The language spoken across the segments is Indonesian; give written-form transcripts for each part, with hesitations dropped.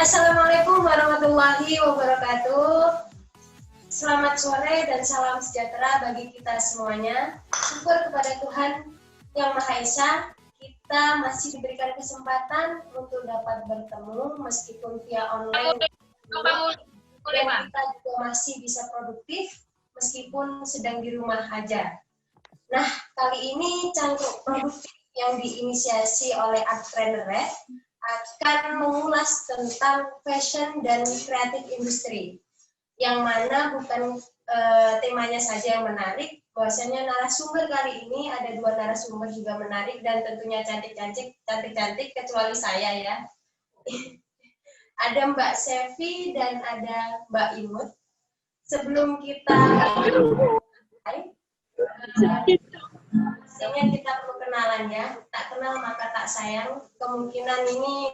Assalamualaikum warahmatullahi wabarakatuh. Selamat sore dan salam sejahtera bagi kita semuanya. Syukur kepada Tuhan Yang Maha Esa, kita masih diberikan kesempatan untuk dapat bertemu meskipun via online. Dan kita juga masih bisa produktif meskipun sedang di rumah aja. Nah, kali ini Cangkruk Produktif yang diinisiasi oleh Arttrainer akan mengulas tentang fashion dan kreatif industri, yang mana bukan temanya saja yang menarik, bahwasanya narasumber kali ini ada dua narasumber juga menarik dan tentunya cantik-cantik kecuali saya ya. Ada Mbak Sevi dan ada Mbak Imut. Sebelum kita pastinya kita perlu kenalan ya. Tak kenal maka tak sayang. Kemungkinan ini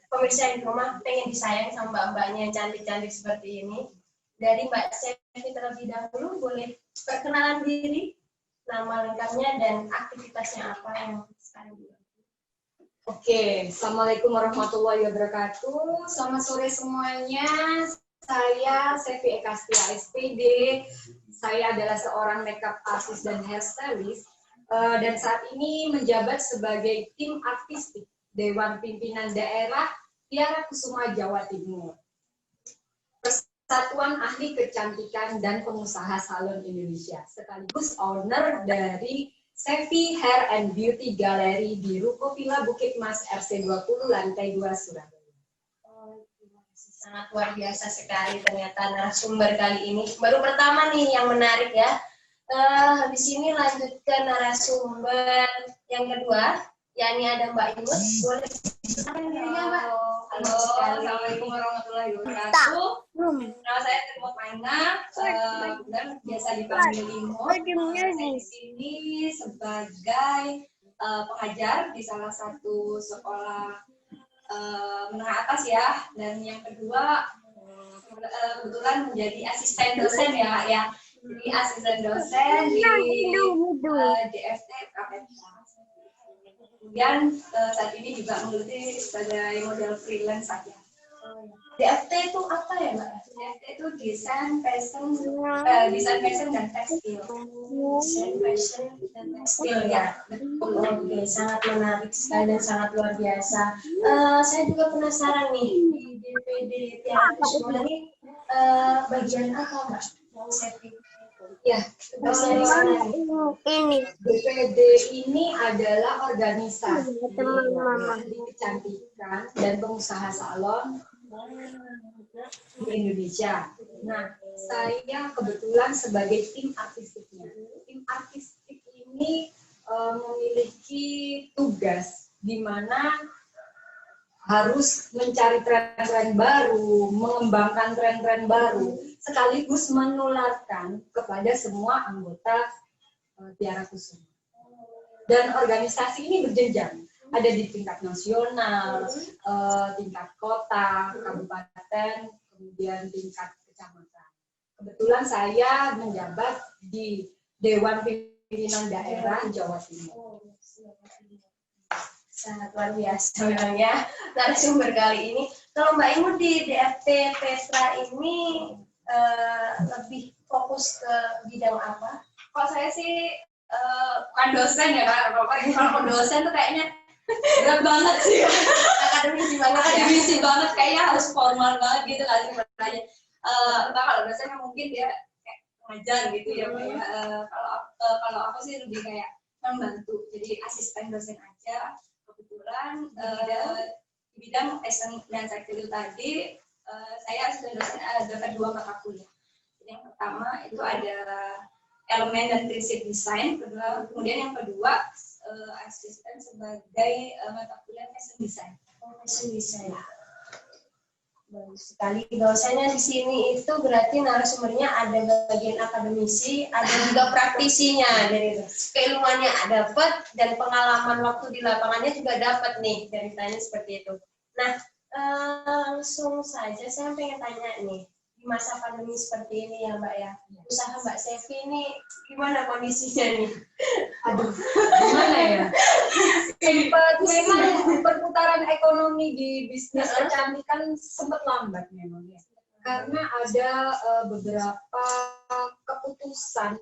pemirsa di rumah pengen disayang sama mbak-mbaknya yang cantik-cantik seperti ini. Dari Mbak Sevi terlebih dahulu, boleh perkenalan diri, nama lengkapnya dan aktivitasnya apa yang sekarang dilakukan. Oke, Assalamualaikum warahmatullahi wabarakatuh. Selamat sore semuanya. Saya Sevi Ekastia SPD. Saya adalah seorang makeup artist dan hairstylist. Dan saat ini menjabat sebagai tim artistik Dewan Pimpinan Daerah Tiara Kusuma Jawa Timur. Persatuan Ahli Kecantikan dan Pengusaha Salon Indonesia, sekaligus owner dari Sevi Hair and Beauty Gallery di Ruko Villa Bukit Mas RC20 lantai 2 Surabaya. Sangat luar biasa sekali ternyata narasumber kali ini. Baru pertama nih yang menarik ya. Habis ini lanjut ke narasumber yang kedua, yakni ada Mbak Imut. Boleh silakan dirinya, Mbak. Halo, Assalamualaikum warahmatullahi wabarakatuh. Nama saya Imut Maina, dan biasa dipanggil Imut. Saya di sini sebagai pengajar di salah satu sekolah menengah atas ya, dan yang kedua kebetulan menjadi asisten dosen ya. Jadi asisten dosen di DFT KPPA. Kemudian saat ini juga menggeluti sebagai model freelance saja. DFT itu apa ya, Mbak? DFT itu desain fashion dan tekstil. Desain fashion dan tekstil ya. Oke, sangat menarik sekali dan sangat luar biasa. Saya juga penasaran nih, di DPD Tiara Kusuma ini bagian apa, Mbak? Ya, ini DPD ini adalah organisasi ahli kecantikan dan pengusaha salon di Indonesia. Nah, saya kebetulan sebagai tim artistiknya. Tim artistik ini memiliki tugas di mana harus mencari tren-tren baru, mengembangkan tren-tren baru, sekaligus menularkan kepada semua anggota Tiara Kusuma. Dan organisasi ini berjenjang, ada di tingkat nasional, tingkat kota, kabupaten, kemudian tingkat kecamatan. Kebetulan saya menjabat di Dewan Pimpinan Daerah Jawa Timur. Sangat luar biasa memang ya narasumber kali ini. Kalau Mbak Imut di DFT Petra ini lebih fokus ke bidang apa? Kalau saya sih bukan dosen ya Kak, kalau dosen tuh kayaknya berat banget sih. Akademisi banget, kayaknya harus formal banget gitu kan sih makanya. Kalau dosen kan mungkin dia kayak ngajar gitu ya Pak ya. Kalau aku sih lebih kayak membantu, jadi asisten dosen aja. Kebetulan di bidang fashion dan tekstil tadi saya asisten dosen ada dua mata kuliah. Yang pertama itu ada elemen dan prinsip desain, kemudian yang kedua asisten sebagai mata kuliah fashion design. Fashion design. Bagus sekali. Bahwasanya di sini itu berarti narasumbernya ada bagian akademisi, ada juga praktisinya. Dari keilmuannya dapat dan pengalaman waktu di lapangannya juga dapat nih, ceritanya seperti itu. Nah, langsung saja saya pengen tanya nih, di masa pandemi seperti ini ya Mbak ya. Usaha Mbak Sevi ini gimana kondisinya nih? Aduh, gimana ya? Memang perputaran ekonomi di bisnis kecantikan sempat lambat memang ya. Karena ada beberapa keputusan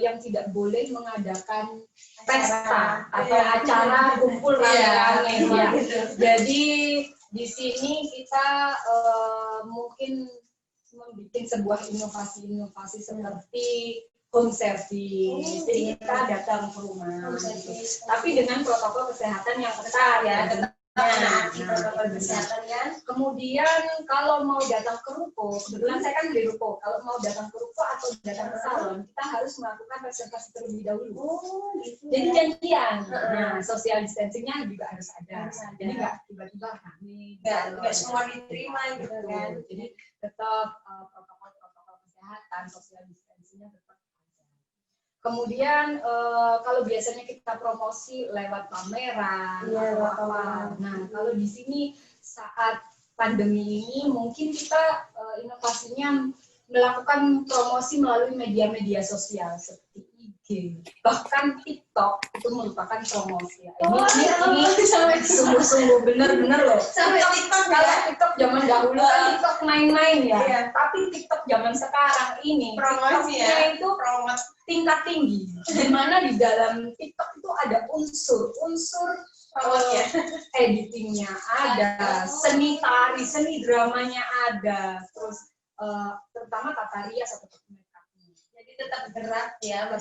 yang tidak boleh mengadakan pesta atau acara kumpul rame-rame. Ya. Jadi di sini kita mungkin membuat sebuah inovasi seperti home service. Jadi kita datang ke rumah, tapi dengan protokol kesehatan yang ketat ya. Protokol kesehatan kan. Kemudian kalau mau datang ke ruko, kebetulan saya kan di ruko. Kalau mau datang ke ruko atau datang ke salon, kita harus melakukan reservasi terlebih dahulu. Jadi janjian. Nah, social distancingnya juga harus ada. Jadi nggak tiba-tiba kami Nggak semua diterima gitu kan. Jadi tetap protokol kesehatan, social distancingnya tetap. Kemudian kalau biasanya kita promosi lewat pameran atau apa. Nah, kalau di sini saat pandemi ini mungkin kita inovasinya melakukan promosi melalui media-media sosial seperti IG, bahkan TikTok itu merupakan promosi. Ini sungguh-sungguh benar-benar loh. Sampai TikTok Kalau TikTok zaman dahulu kan TikTok main-main ya, tapi TikTok zaman sekarang ini promosi TikToknya itu tingkat tinggi, di mana di dalam TikTok itu ada unsur editingnya ada, seni tari, seni dramanya ada, terus terutama tata rias atau makeupnya. Jadi tetap gerak ya,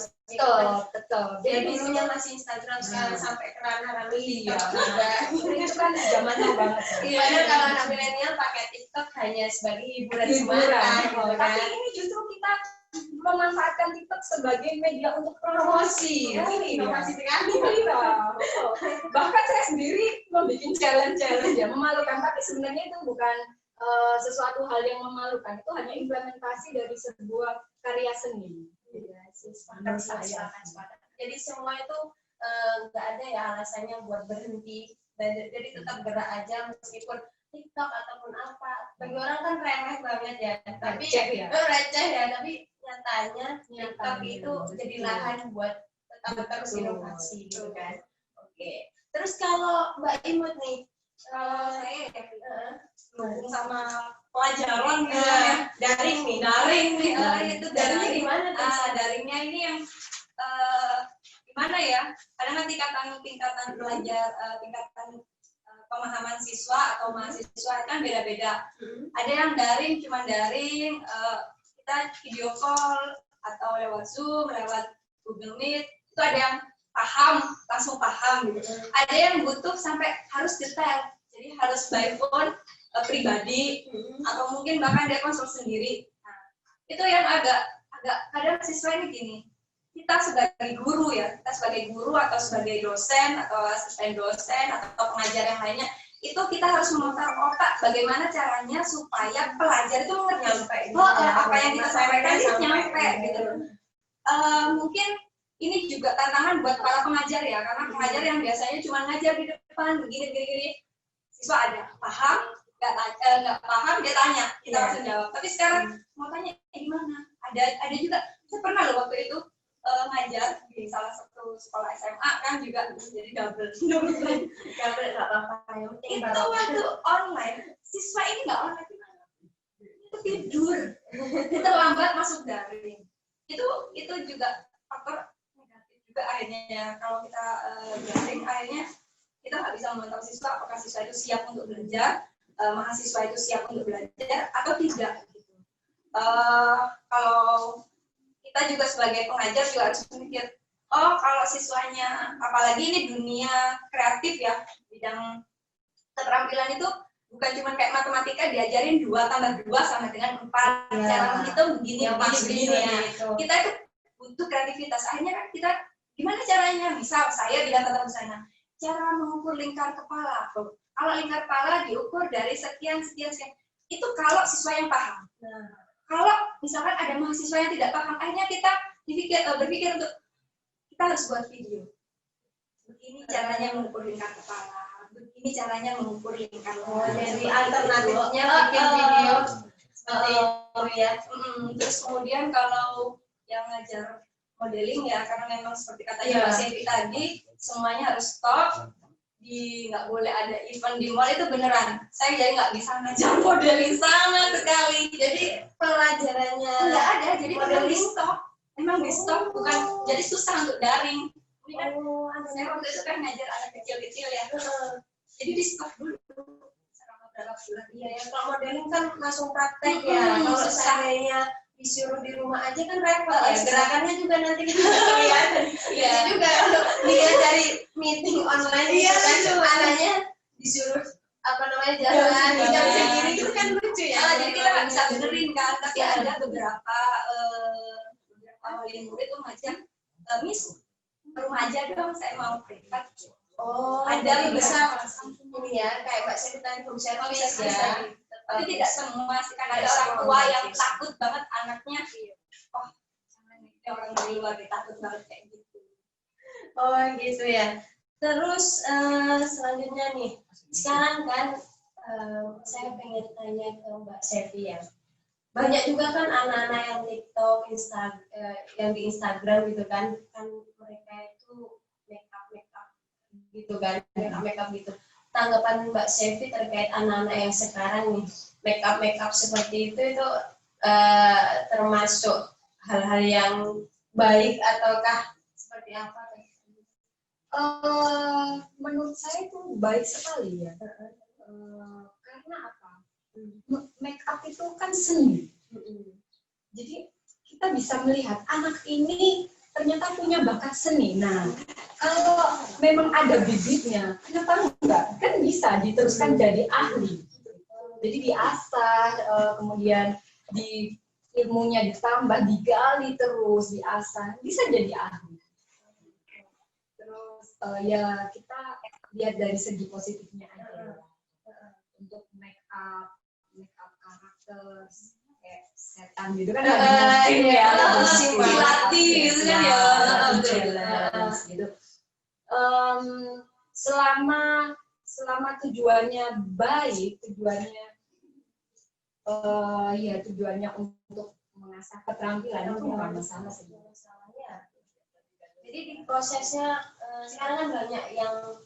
Tetap. Jadi dulunya masih Instagram sekarang sampai ke ranah Iya. juga. Itu kan zamannya banget. Padahal kalau anak milenial pakai TikTok hanya sebagai hiburan semata gitu kan. Tapi ini justru kita memanfaatkan TikTok sebagai media untuk promosi. Ini inovasi sekali. Iya. Bahkan saya sendiri membuat challenge ya, memalukan, tapi sebenarnya itu bukan sesuatu hal yang memalukan, itu hanya implementasi dari sebuah karya seni. Iya sih, sepakat. Jadi semua itu nggak ada ya alasannya buat berhenti. Jadi tetap gerak aja meskipun TikTok ataupun apa. Bagi orang kan remeh banget ya. Tapi receh ya. Tapi nyatanya TikTok itu jadi lahan buat tetap terus inovasi gitu kan. Oke. Terus kalau Mbak Imut nih, kalau saya hubung sama pelajaran gitu ya, daring nih itu daringnya gimana tuh? daringnya ini yang gimana ya, kadang kan tingkatan belajar, tingkatan pemahaman siswa atau mahasiswa kan beda-beda. Ada yang daring, cuma daring, kita video call atau lewat Zoom, lewat Google Meet, itu ada yang langsung paham gitu. Ada yang butuh sampai harus detail, jadi harus by phone pribadi atau mungkin bahkan dia konsul sendiri. Nah, itu yang agak kadang siswa ini gini, kita sebagai guru ya, kita sebagai guru atau sebagai dosen atau asisten dosen atau pengajar yang lainnya, itu kita harus memutar otak bagaimana caranya supaya pelajar itu nyampe apa yang kita sampaikan itu nyampe gitu. Mungkin ini juga tantangan buat para pengajar ya, karena pengajar yang biasanya cuma ngajar di depan begini, siswa ada paham, nggak paham dia tanya, kita langsung jawab. Tapi sekarang mau tanya gimana? Ada juga, saya pernah loh waktu itu ngajar di salah satu sekolah SMA kan juga jadi double Nggak apa-apa. Itu waktu online, siswa ini nggak online gimana? Itu tidur, terlambat masuk daring. Itu juga faktor negatif juga akhirnya kalau kita daring, akhirnya kita nggak bisa memantau siswa apakah siswa itu siap untuk belajar, mahasiswa itu siap untuk belajar atau tidak gitu. Kalau kita juga sebagai pengajar juga harus memikir, kalau siswanya, apalagi ini dunia kreatif ya, bidang keterampilan itu bukan cuma kayak matematika diajarin 2 tambah 2 sama dengan 4, cara menghitung begini ya. Kita itu butuh kreativitas. Akhirnya kan kita gimana caranya? Misal saya bidang tata busana, cara mengukur lingkar kepala. Kalau lingkar kepala diukur dari sekian, itu kalau siswa yang paham. Kalau misalkan ada mahasiswa yang tidak paham, akhirnya kita berpikir untuk kita harus buat video. Begini caranya mengukur lingkar kepala, begini caranya mengukur lingkar kepala. Jadi alternatifnya bikin video seperti itu ya. Terus kemudian kalau yang ngajar modeling ya, karena memang seperti katanya Mbak Sevi tadi, semuanya harus stop, nggak boleh ada event di mall, itu beneran. Saya jadi nggak bisa ngajar modeling sama sekali. Jadi pelajarannya Nggak ada, jadi memang di modeling. stop. Memang di stop, bukan jadi susah untuk daring. Ini kan Oh, saya waktu itu kan ngajar anak kecil-kecil ya, jadi di stop dulu selama berapa bulan. iya ya, kalau modeling kan langsung praktek ya. Kalau seandainya disuruh di rumah aja kan repot ya. Gerakannya juga nanti kita kelihatan. Iya. Jadi juga kalau dia dari meeting online Iya, kan lucu. anaknya disuruh jalan jam segini itu kan lucu ya. Jadi kita nggak bisa benerin kan, tapi ada beberapa wali murid tuh ngajar, Miss ke rumah aja dong, saya mau privat. Oh, Ada jadi bisa beberapa ini ya, kayak Mbak Sevi tadi home service bisa. ya. Tapi tidak semua sih, kan ada Tidak orang semua tua yang gratis. takut banget anaknya, oh jangan ini orang dari luar takut banget kayak gitu. Oh gitu ya. Terus selanjutnya nih, sekarang kan saya pengen tanya ke Mbak Sevi ya. Banyak juga kan anak-anak yang TikTok, yang di Instagram gitu kan mereka itu make up gitu kan, make up gitu. Tanggapan Mbak Sevi terkait anak-anak yang sekarang nih, make up seperti itu termasuk hal-hal yang baik ataukah seperti apa? Menurut saya itu baik sekali ya. Karena apa? Make up itu kan seni. Jadi kita bisa melihat anak ini ternyata punya bakat seni. Nah, kalau memang ada bibitnya, kenapa enggak? Kan bisa diteruskan jadi ahli. Jadi diasah, kemudian di ilmunya ditambah, digali terus, diasah, bisa jadi ahli. Terus ya kita lihat dari segi positifnya aja. Untuk make up karakter kayak setan gitu kan dilatih gitu kan ya, gitu. Selama tujuannya baik, tujuannya untuk mengasah keterampilan itu bukan masalah sih. Jadi di prosesnya sekarang kan banyak yang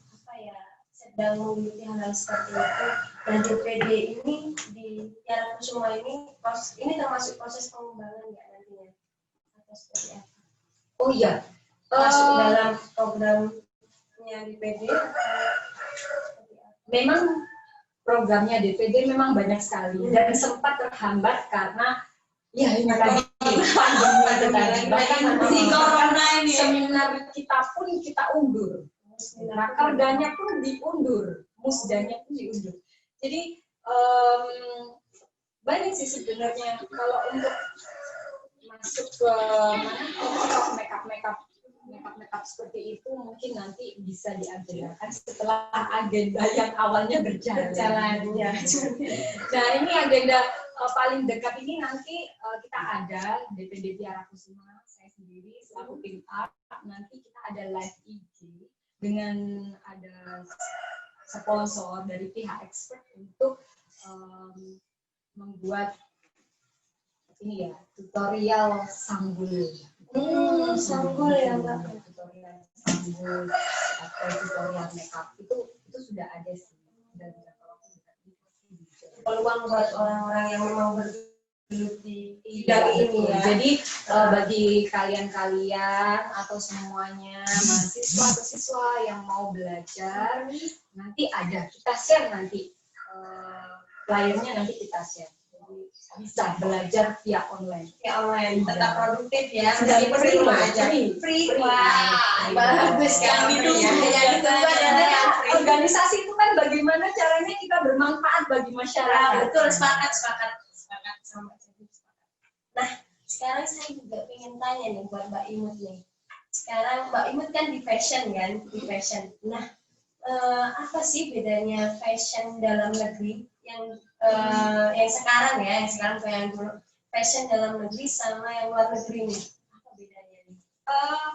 sedang mengikuti hal-hal seperti itu. Dan DPD ini di Tiara Kusuma ini termasuk proses pengembangan nggak nantinya? Atau seperti apa? Oh iya, Masuk dalam programnya DPD? Memang programnya DPD memang banyak sekali dan sempat terhambat karena ya ini tadi pandemi. Bahkan si corona ini. Seminar kita pun kita undur. Rakerdanya pun diundur, musdanya pun diundur. Jadi banyak sih sebenarnya kalau untuk masuk ke make up seperti itu mungkin nanti bisa diagendakan setelah agenda yang awalnya berjalan. Ya. Nah ini agenda paling dekat ini nanti kita ada DPD Tiara Kusuma, saya sendiri selaku tim art, nanti kita ada live IG dengan ada sponsor dari pihak expert untuk membuat ini ya tutorial sanggul. Sanggul ya Mbak. Tutorial sanggul atau tutorial makeup itu sudah ada sih. Peluang buat orang-orang yang memang bergelut di bidang ini ya. Jadi bagi kalian atau semuanya mahasiswa atau siswa yang mau belajar nanti ada kita share nanti layarnya nanti kita share. Bisa belajar via online. Tetap produktif ya. Sudah Free aja. Free. Wah, bagus kan itu. Yang kedua adalah organisasi itu kan bagaimana caranya kita bermanfaat bagi masyarakat. Betul, sepakat sama Nah, sekarang saya juga ingin tanya nih buat Mbak Imut nih. Sekarang Mbak Imut kan di fashion kan, Nah, apa sih bedanya fashion dalam negeri yang sekarang ya, yang sekarang kayak yang dulu, fashion dalam negeri sama yang luar negeri nih? Apa bedanya nih?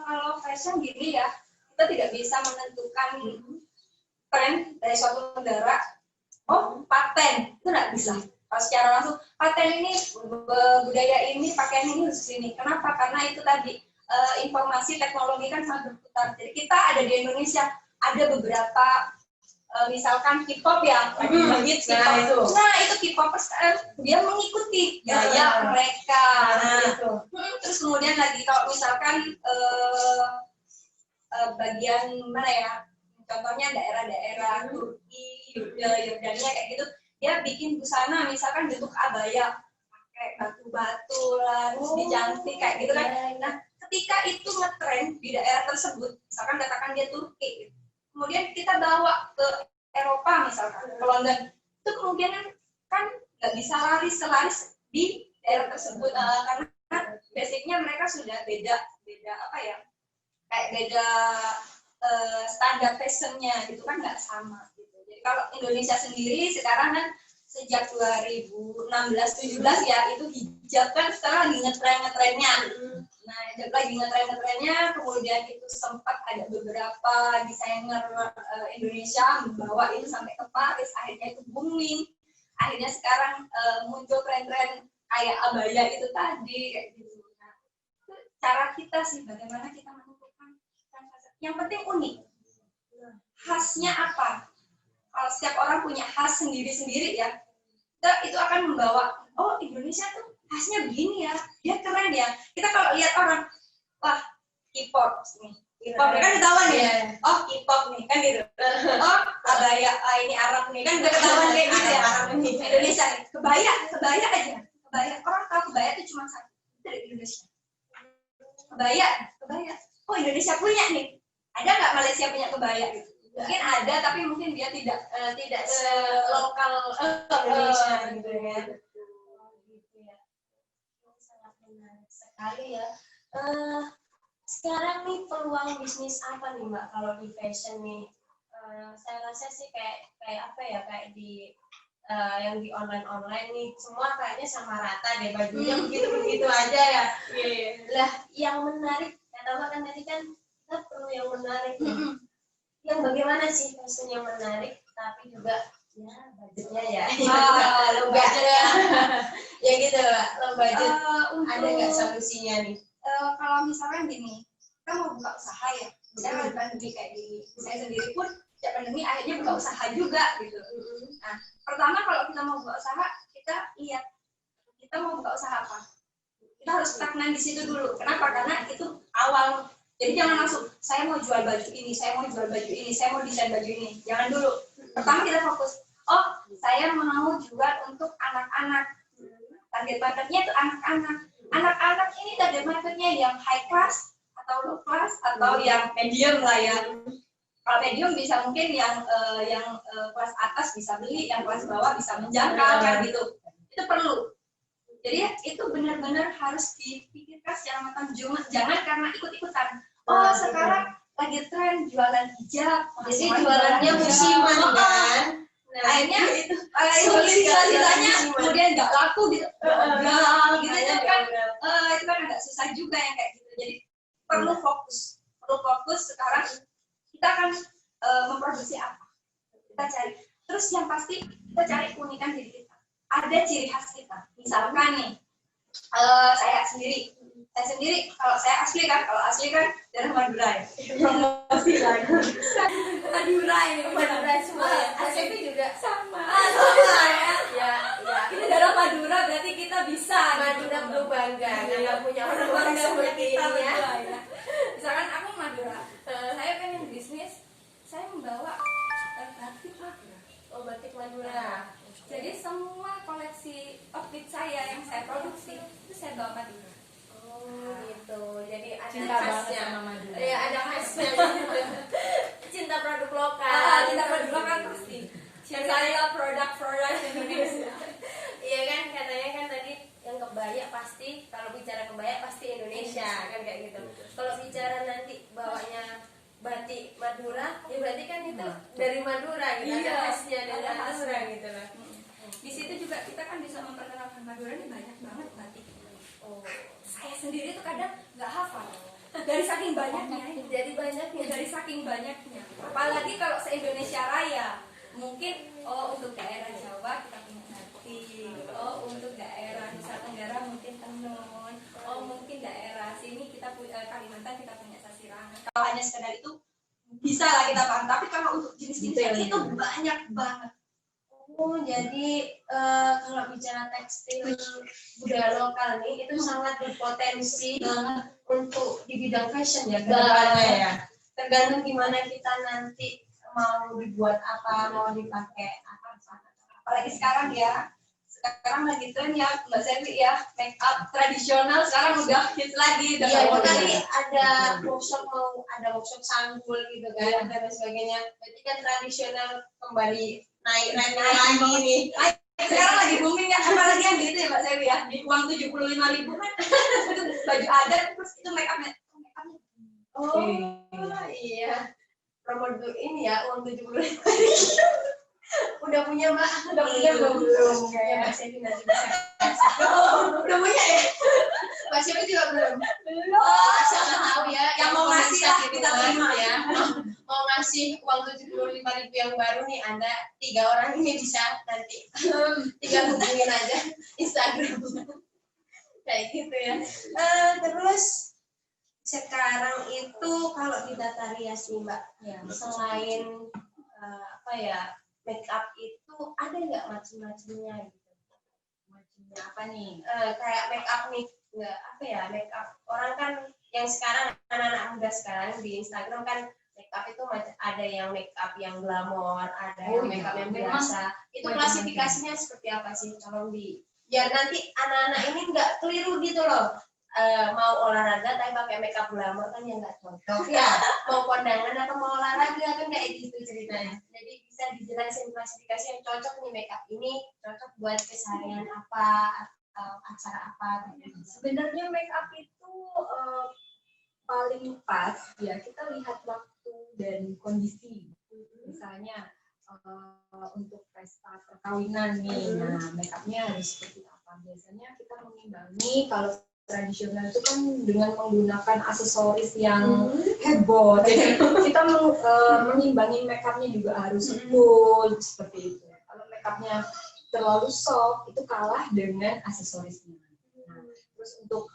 Kalau fashion gini ya, kita tidak bisa menentukan tren dari suatu negara. Oh, paten itu nggak bisa. Kalau secara langsung paten ini, budaya ini, pakaian ini khusus ini. Kenapa? Karena itu tadi informasi teknologi kan sangat berputar. Jadi kita ada di Indonesia, ada beberapa misalkan K-pop ya, lagi hits K-pop. Nah itu K-popers dia mengikuti gaya mereka. Gitu. Terus kemudian lagi kalau misalkan bagian mana ya, contohnya daerah-daerah Turki, Yordania kayak gitu, dia bikin busana misalkan bentuk abaya, pakai batu-batu lah, terus dicantik kayak gitu kan. Nah ketika itu ngetren di daerah tersebut, misalkan katakan dia Turki, kemudian kita bawa ke Eropa misalkan, ke London, itu kemungkinan kan nggak bisa selaris di daerah tersebut karena basicnya mereka sudah beda apa ya, kayak beda standar fashionnya gitu kan, nggak sama gitu. Jadi kalau Indonesia sendiri sekarang kan sejak 2016-17 ya, itu hijab kan sekarang lagi ngetrennya. Nah, lagi ngetrennya, kemudian itu sempat ada beberapa desainer Indonesia membawa itu sampai ke Paris, akhirnya itu booming. Akhirnya sekarang muncul tren-tren kayak abaya itu tadi, kayak gitu. Nah, itu cara kita sih, bagaimana kita menentukan. Yang penting unik. Khasnya apa? Kalau setiap orang punya khas sendiri-sendiri ya, itu akan membawa, oh Indonesia tuh khasnya begini ya, dia keren ya. Kita kalau lihat orang, wah K-pop nih, K-pop kan ketahuan ya, oh K-pop nih kan gitu. Oh abaya, ini Arab nih kan udah ketahuan kayak gitu ya. Indonesia nih, kebaya aja. Kebaya, orang tahu kebaya itu cuma satu, dari Indonesia. Kebaya. Oh Indonesia punya nih. Ada nggak Malaysia punya kebaya gitu? Mungkin ada, tapi mungkin dia tidak selokal Indonesia gitu ya. Gitu ya. Sangat menarik sekali ya. Sekarang nih peluang bisnis apa nih Mbak kalau di fashion nih? Saya rasa sih kayak apa ya, kayak di yang di online nih semua kayaknya sama rata deh, bajunya begitu aja ya. Lah yang menarik kata Mbak kan tadi kan kita perlu yang menarik. Yang bagaimana sih fashion yang menarik tapi juga ya budgetnya ya. Low budget ya gitu Mbak, low budget. Ada nggak solusinya nih? Kalau misalkan gini, kita mau buka usaha ya, misalnya ada pandemi kayak gini, saya sendiri pun sejak pandemi akhirnya buka usaha juga gitu. Nah, pertama kalau kita mau buka usaha, kita lihat kita mau buka usaha apa. Kita harus stagnan di situ dulu. Kenapa? Karena itu awal. Jadi jangan langsung, saya mau jual baju ini, saya mau jual baju ini, saya mau desain baju ini. Jangan dulu. Pertama kita fokus, oh saya mau jual untuk anak-anak. Target marketnya itu anak-anak. Anak-anak ini target marketnya yang high class, atau low class, atau yang medium lah ya. Kalau medium bisa mungkin yang kelas atas bisa beli, yang kelas bawah bisa menjangkau kan gitu. Itu perlu. Jadi itu benar-benar harus dipikirkan secara matang. Jangan karena ikut-ikutan. Oh sekarang lagi tren jualan hijab. Jadi jualannya musiman kan? Nah, akhirnya itu sisa-sisanya kemudian nggak laku gitu. Gitu itu kan agak susah juga yang kayak gitu. Jadi perlu fokus sekarang kita akan memproduksi apa. Kita cari. Terus yang pasti kita cari keunikan diri kita. Ada ciri khas kita. Misalkan nih, saya sendiri kalau saya asli kan daerah Madura ya. Promosi lagi. Madura semua. ACP juga sama ya. Ya. Ini daerah Madura berarti kita bisa. Madura perlu bangga karena punya orang-orang seperti ini ya. Misalkan aku Madura, saya pengen bisnis, saya membawa batik Madura. Oh batik Madura. Jadi semua koleksi outfit saya yang saya produksi itu saya bawa Madura. Oh gitu. Jadi ada Cinta khasnya. banget sama Madura. Iya ada khasnya. Cinta produk lokal. Cinta produk lokal pasti. Saya produk Indonesia. Iya kan katanya kan tadi yang kebaya pasti, kalau bicara kebaya pasti Indonesia kan kayak gitu. Kalau bicara nanti bawanya batik Madura, ya berarti kan itu dari Madura gitu. Iya, ada khasnya dari ada Madura khasnya. gitu lah. Di situ juga kita kan bisa memperkenalkan Madura ini banyak banget batik. Oh, Saya sendiri tuh kadang nggak hafal dari saking banyaknya. jadi banyaknya. Dari saking banyaknya. Apalagi kalau se Indonesia Raya, mungkin untuk daerah Jawa kita punya batik, sekedar itu bisa lah kita paham, tapi kalau untuk jenis-jenis itu banyak banget. Oh, jadi kalau bicara tekstil budaya lokal nih itu sangat berpotensi untuk di bidang fashion ya, tergantung gimana kita nanti mau dibuat apa, mau dipakai apa. Apalagi sekarang ya, sekarang lagi tren ya Mbak Selvi ya, make up tradisional sekarang udah hits lagi. Iya, tadi ada workshop sanggul gitu kan, dan sebagainya. Berarti kan tradisional kembali naik lagi nih. Sekarang lagi booming ya, apalagi yang gitu ya Mbak Selvi ya, di uang 75.000 kan itu baju adat terus itu make upnya. Oh iya, promo ini ya uang 75.000. Udah punya Mbak? Udah punya belum? Ya Mbak Selvi nanti bisa. Udah punya ya? Mbak Selvi juga belum. Asal tahu ya, yang mau ngasih lah kita terima ya. Mau ngasih uang 75.000 yang baru nih, Anda 3 orang ini bisa nanti tinggal hubungin aja Instagram. Kayak gitu ya. Terus sekarang itu kalau di tata rias nih Mbak, selain apa ya, make up itu ada nggak macam-macamnya gitu? Macamnya apa nih? Kayak make up nih, nggak apa ya, make up orang kan yang sekarang anak-anak muda sekarang di Instagram kan make up itu ada yang make up yang glamor, ada yang make up yang biasa. Itu klasifikasinya seperti apa sih? Tolong biar nanti anak-anak ini nggak keliru gitu loh. Mau olahraga tapi pakai make up glamor kan ya nggak cocok ya. Mau kondangan atau mau olahraga kan kayak gitu ceritanya. Jadi bisa dijelasin klasifikasi yang cocok nih, make up ini cocok buat keseharian apa atau acara apa gitu. Sebenarnya make up itu paling pas ya kita lihat waktu dan kondisi. Misalnya untuk pesta perkawinan nih, nah make upnya harus seperti apa? Biasanya kita mengimbangi kalau tradisional itu kan dengan menggunakan aksesoris yang heboh. Jadi kita mengimbangi make upnya juga harus full seperti itu. Kalau make upnya terlalu soft itu kalah dengan aksesorisnya. Nah, terus untuk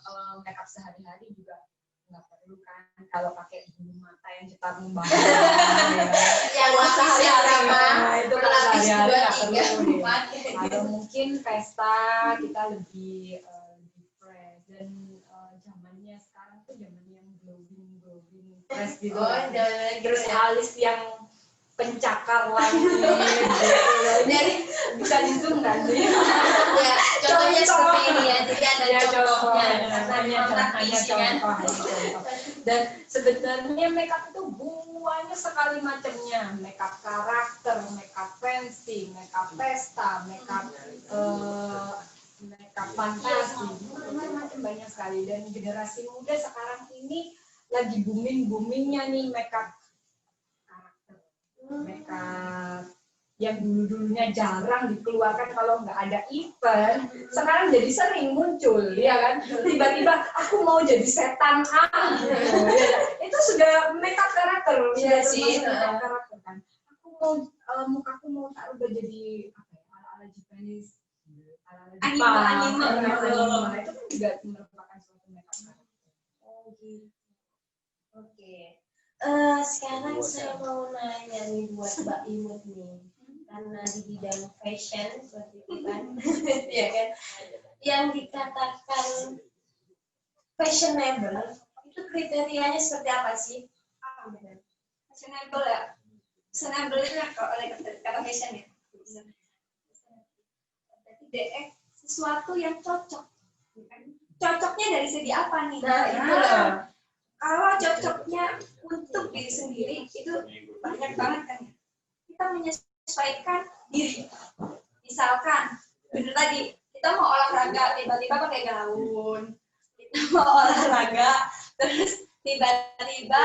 make up sehari-hari juga nggak perlu kan kalau pakai bulu mata yang cepat membahas yang lapis itu kan sehari-hari nggak perlu. Atau mungkin pesta kita lebih fresh dan zamannya sekarang tuh zaman yang glowing fresh gitu. Terus alis yang pencakar lagi dari bisa di-zoom kan sih? Ya, contohnya seperti ini ya, jadi ada contohnya contoh. Dan sebenarnya makeup itu banyak sekali macamnya, makeup karakter, makeup fancy, makeup pesta, makeup fantasi, macam-macam banyak sekali. Dan generasi muda sekarang ini lagi boomingnya nih makeup makeup yang dulunya jarang dikeluarkan kalau nggak ada event, sekarang jadi sering muncul, ya kan? Tiba-tiba aku mau jadi setan itu sudah makeup karakter, ya sih, makeup karakter kan. Aku mau mukaku mau tak ubah jadi apa ya, ala-ala Japanese, anime, itu kan juga merupakan suatu makeup karakter. Oh gitu. Oke. Sekarang saya mau nanya nih buat Mbak Imut nih, karena di bidang fashion seperti itu kan, ya kan, yang dikatakan fashionable itu kriterianya seperti apa sih? Fashionable ya, fashionable itu kalau oleh kata fashion ya, berarti DX sesuatu yang cocok. Cocoknya dari segi apa nih? Nah, kalau cocoknya untuk diri sendiri itu banyak banget kan ya. Kita menyesuaikan diri. Misalkan, bener tadi, kita mau olahraga tiba-tiba pakai gaun. Kita mau olahraga terus tiba-tiba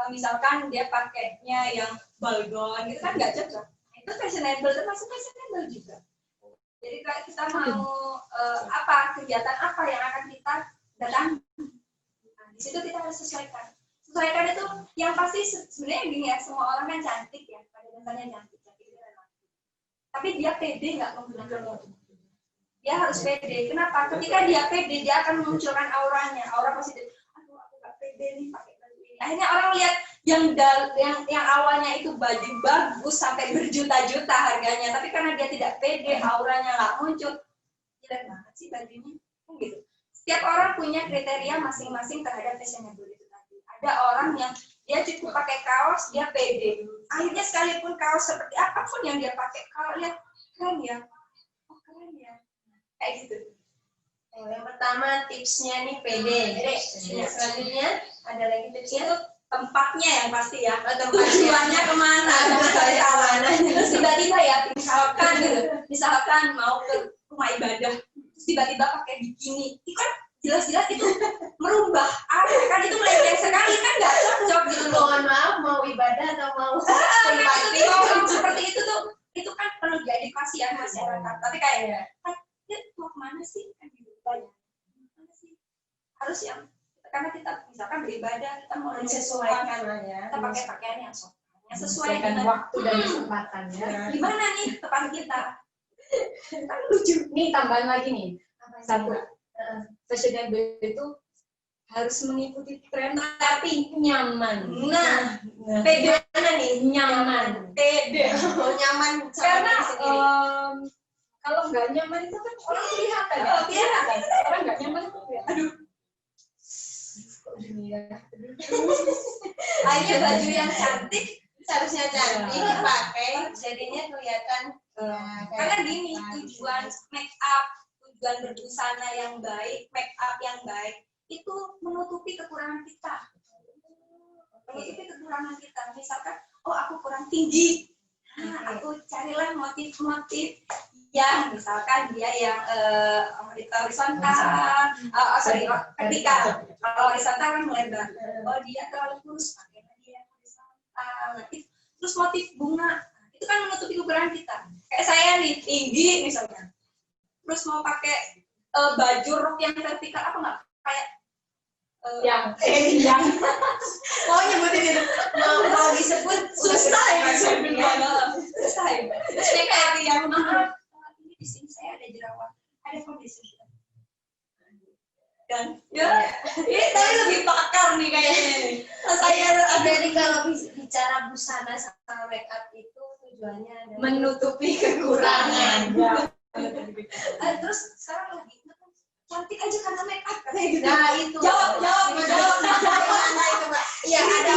misalkan dia pakainya yang balgon gitu kan nggak cocok. Itu fashionable, termasuk fashionable juga. Jadi kalau kita mau kegiatan apa yang akan kita datangi, di situ kita harus sesuaikan. Sesuaikan itu yang pasti sebenarnya gini ya, semua orang kan cantik ya, pada dasarnya cantik itu relatif. Tapi dia pede nggak menggunakan itu. Dia harus pede. Kenapa? Ketika dia pede, dia akan memunculkan auranya, aura positif. Aduh, aku nggak pede nih pakai baju ini. Akhirnya orang lihat yang awalnya itu baju bagus sampai berjuta-juta harganya, tapi karena dia tidak pede, auranya nggak muncul, jelek banget sih bajunya, gitu. Setiap orang punya kriteria masing-masing terhadap fashionable itu tadi. Ada orang yang dia cukup pakai kaos, dia pede. Akhirnya sekalipun kaos seperti apapun yang dia pakai, kalau lihat keren ya, oh keren ya, kayak gitu. Yang pertama tipsnya nih pede. Yang selanjutnya ada lagi tipsnya. Itu tempatnya yang pasti ya. Tujuannya kemana? Terus tiba-tiba ya, misalkan mau ke rumah ibadah, terus tiba-tiba pakai bikini, itu kan jelas-jelas itu merubah arah kan, itu melenceng sekali kan, nggak cocok gitu loh. Mohon maaf, mau ibadah atau mau Kalau seperti itu tuh, itu kan perlu diedukasi ya masyarakat. Tapi kayak, ya mau kemana sih? Kan gitu banyak. Kemana sih? Harus yang karena kita misalkan beribadah, kita mau menyesuaikan lah ya. kita pakai pakaian yang sopan, yang sesuai Menyesuaikan dengan waktu dan kesempatan ya. gimana nih teman kita. Kan lucu. Nih tambahan lagi nih, satu, Heeh. fashionable itu harus mengikuti tren tapi nyaman. Nah, Pede mana nih? Nyaman. pede. Nyaman sama Karena diri sendiri. kalau nggak nyaman itu kan orang kelihatan ya. Kelihatan. Orang nggak nyaman itu kelihatan. Aduh, Kok gini ya? akhirnya baju yang cantik. Seharusnya cantik dipakai, jadinya kelihatan. Karena gini, tujuan make up, tujuan berbusana yang baik, make up yang baik, itu menutupi kekurangan kita. Menutupi kekurangan kita. Misalkan, oh aku kurang tinggi. Nah, aku carilah motif-motif yang misalkan dia yang horizontal, vertikal. Kalau horizontal kan melebar. Oh dia terlalu kurus, pakailah dia horizontal. Terus motif bunga, itu kan menutupi kekurangan kita. Kayak saya nih tinggi misalnya, terus mau pakai baju rok yang vertikal, apa nggak kayak yang mau nyebutin itu Mau disebut susah ya, ya. susah ya. Terus dia kayak yang ini di sini saya ada jerawat, ada kondisi dan ya ini tapi lebih pakar nih kayaknya nih. Saya Jadi kalau bicara busana sama make up itu tujuannya adalah menutupi kekurangan. terus sekarang lagi cantik aja karena make up katanya gitu. Nah itu. Jawab. Mana itu Mbak? Iya ada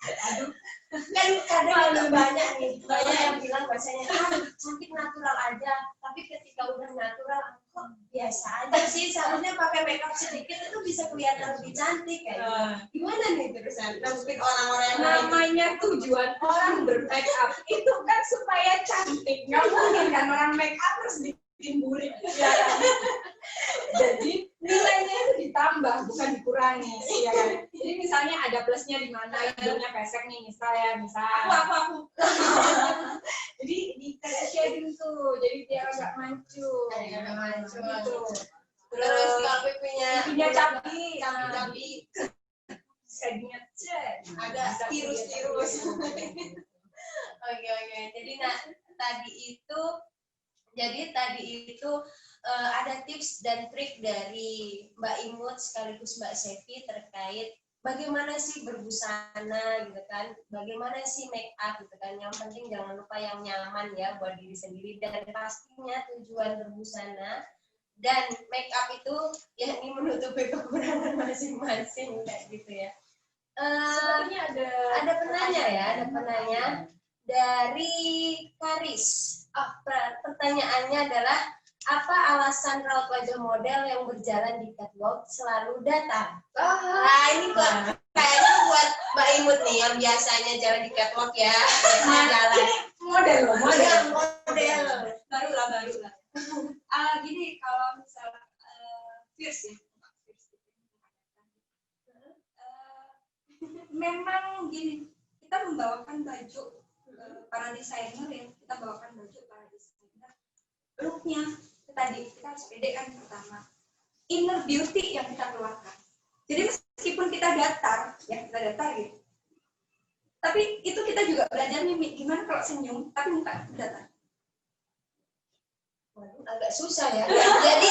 Aduh, kan kadang ada banyak yang bilang bahasanya cantik natural aja, tapi ketika udah natural kok biasa aja sih, seharusnya pakai makeup sedikit itu bisa kelihatan lebih cantik kayak gimana nih terusan nangkepin orang-orang yang lain. namanya tujuan orang bermake up itu kan supaya cantik. Nggak mungkin kan orang make up terus bikin burik. Ya kan? Jadi nilainya itu ditambah bukan dikurangi, ya kan? Jadi misalnya ada plusnya di mana, hidungnya pesek nih misalnya, Aku jadi dikasih shading tuh, jadi biar agak mancung. Agak mancung. Gitu. Terus kalau pipinya cabi, shadingnya shadingnya agak tirus-tirus. Oke. Jadi tadi itu ada tips dan trik dari Mbak Imut sekaligus Mbak Sevi terkait bagaimana sih berbusana gitu kan, bagaimana sih make up gitu kan. Yang penting jangan lupa yang nyaman ya buat diri sendiri, dan pastinya tujuan berbusana dan make up itu yakni menutupi kekurangan masing-masing kayak gitu ya. Sepertinya Ada penanya dari Karis. Pertanyaannya adalah apa alasan raut wajah model yang berjalan di catwalk selalu datar? Nah ini kok kayaknya buat Mbak Imut nih yang biasanya jalan di catwalk ya, jalan model. baru lah. Gini kalau misalnya fierce ya, memang gini, kita membawakan baju para desainer ya, kita bawakan baju para desainer, looknya tadi kita harus pede kan pertama, inner beauty yang kita keluarkan. Jadi meskipun kita datar gitu, tapi itu kita juga belajar mimik, gimana kalau senyum tapi muka datar. agak susah ya. Jadi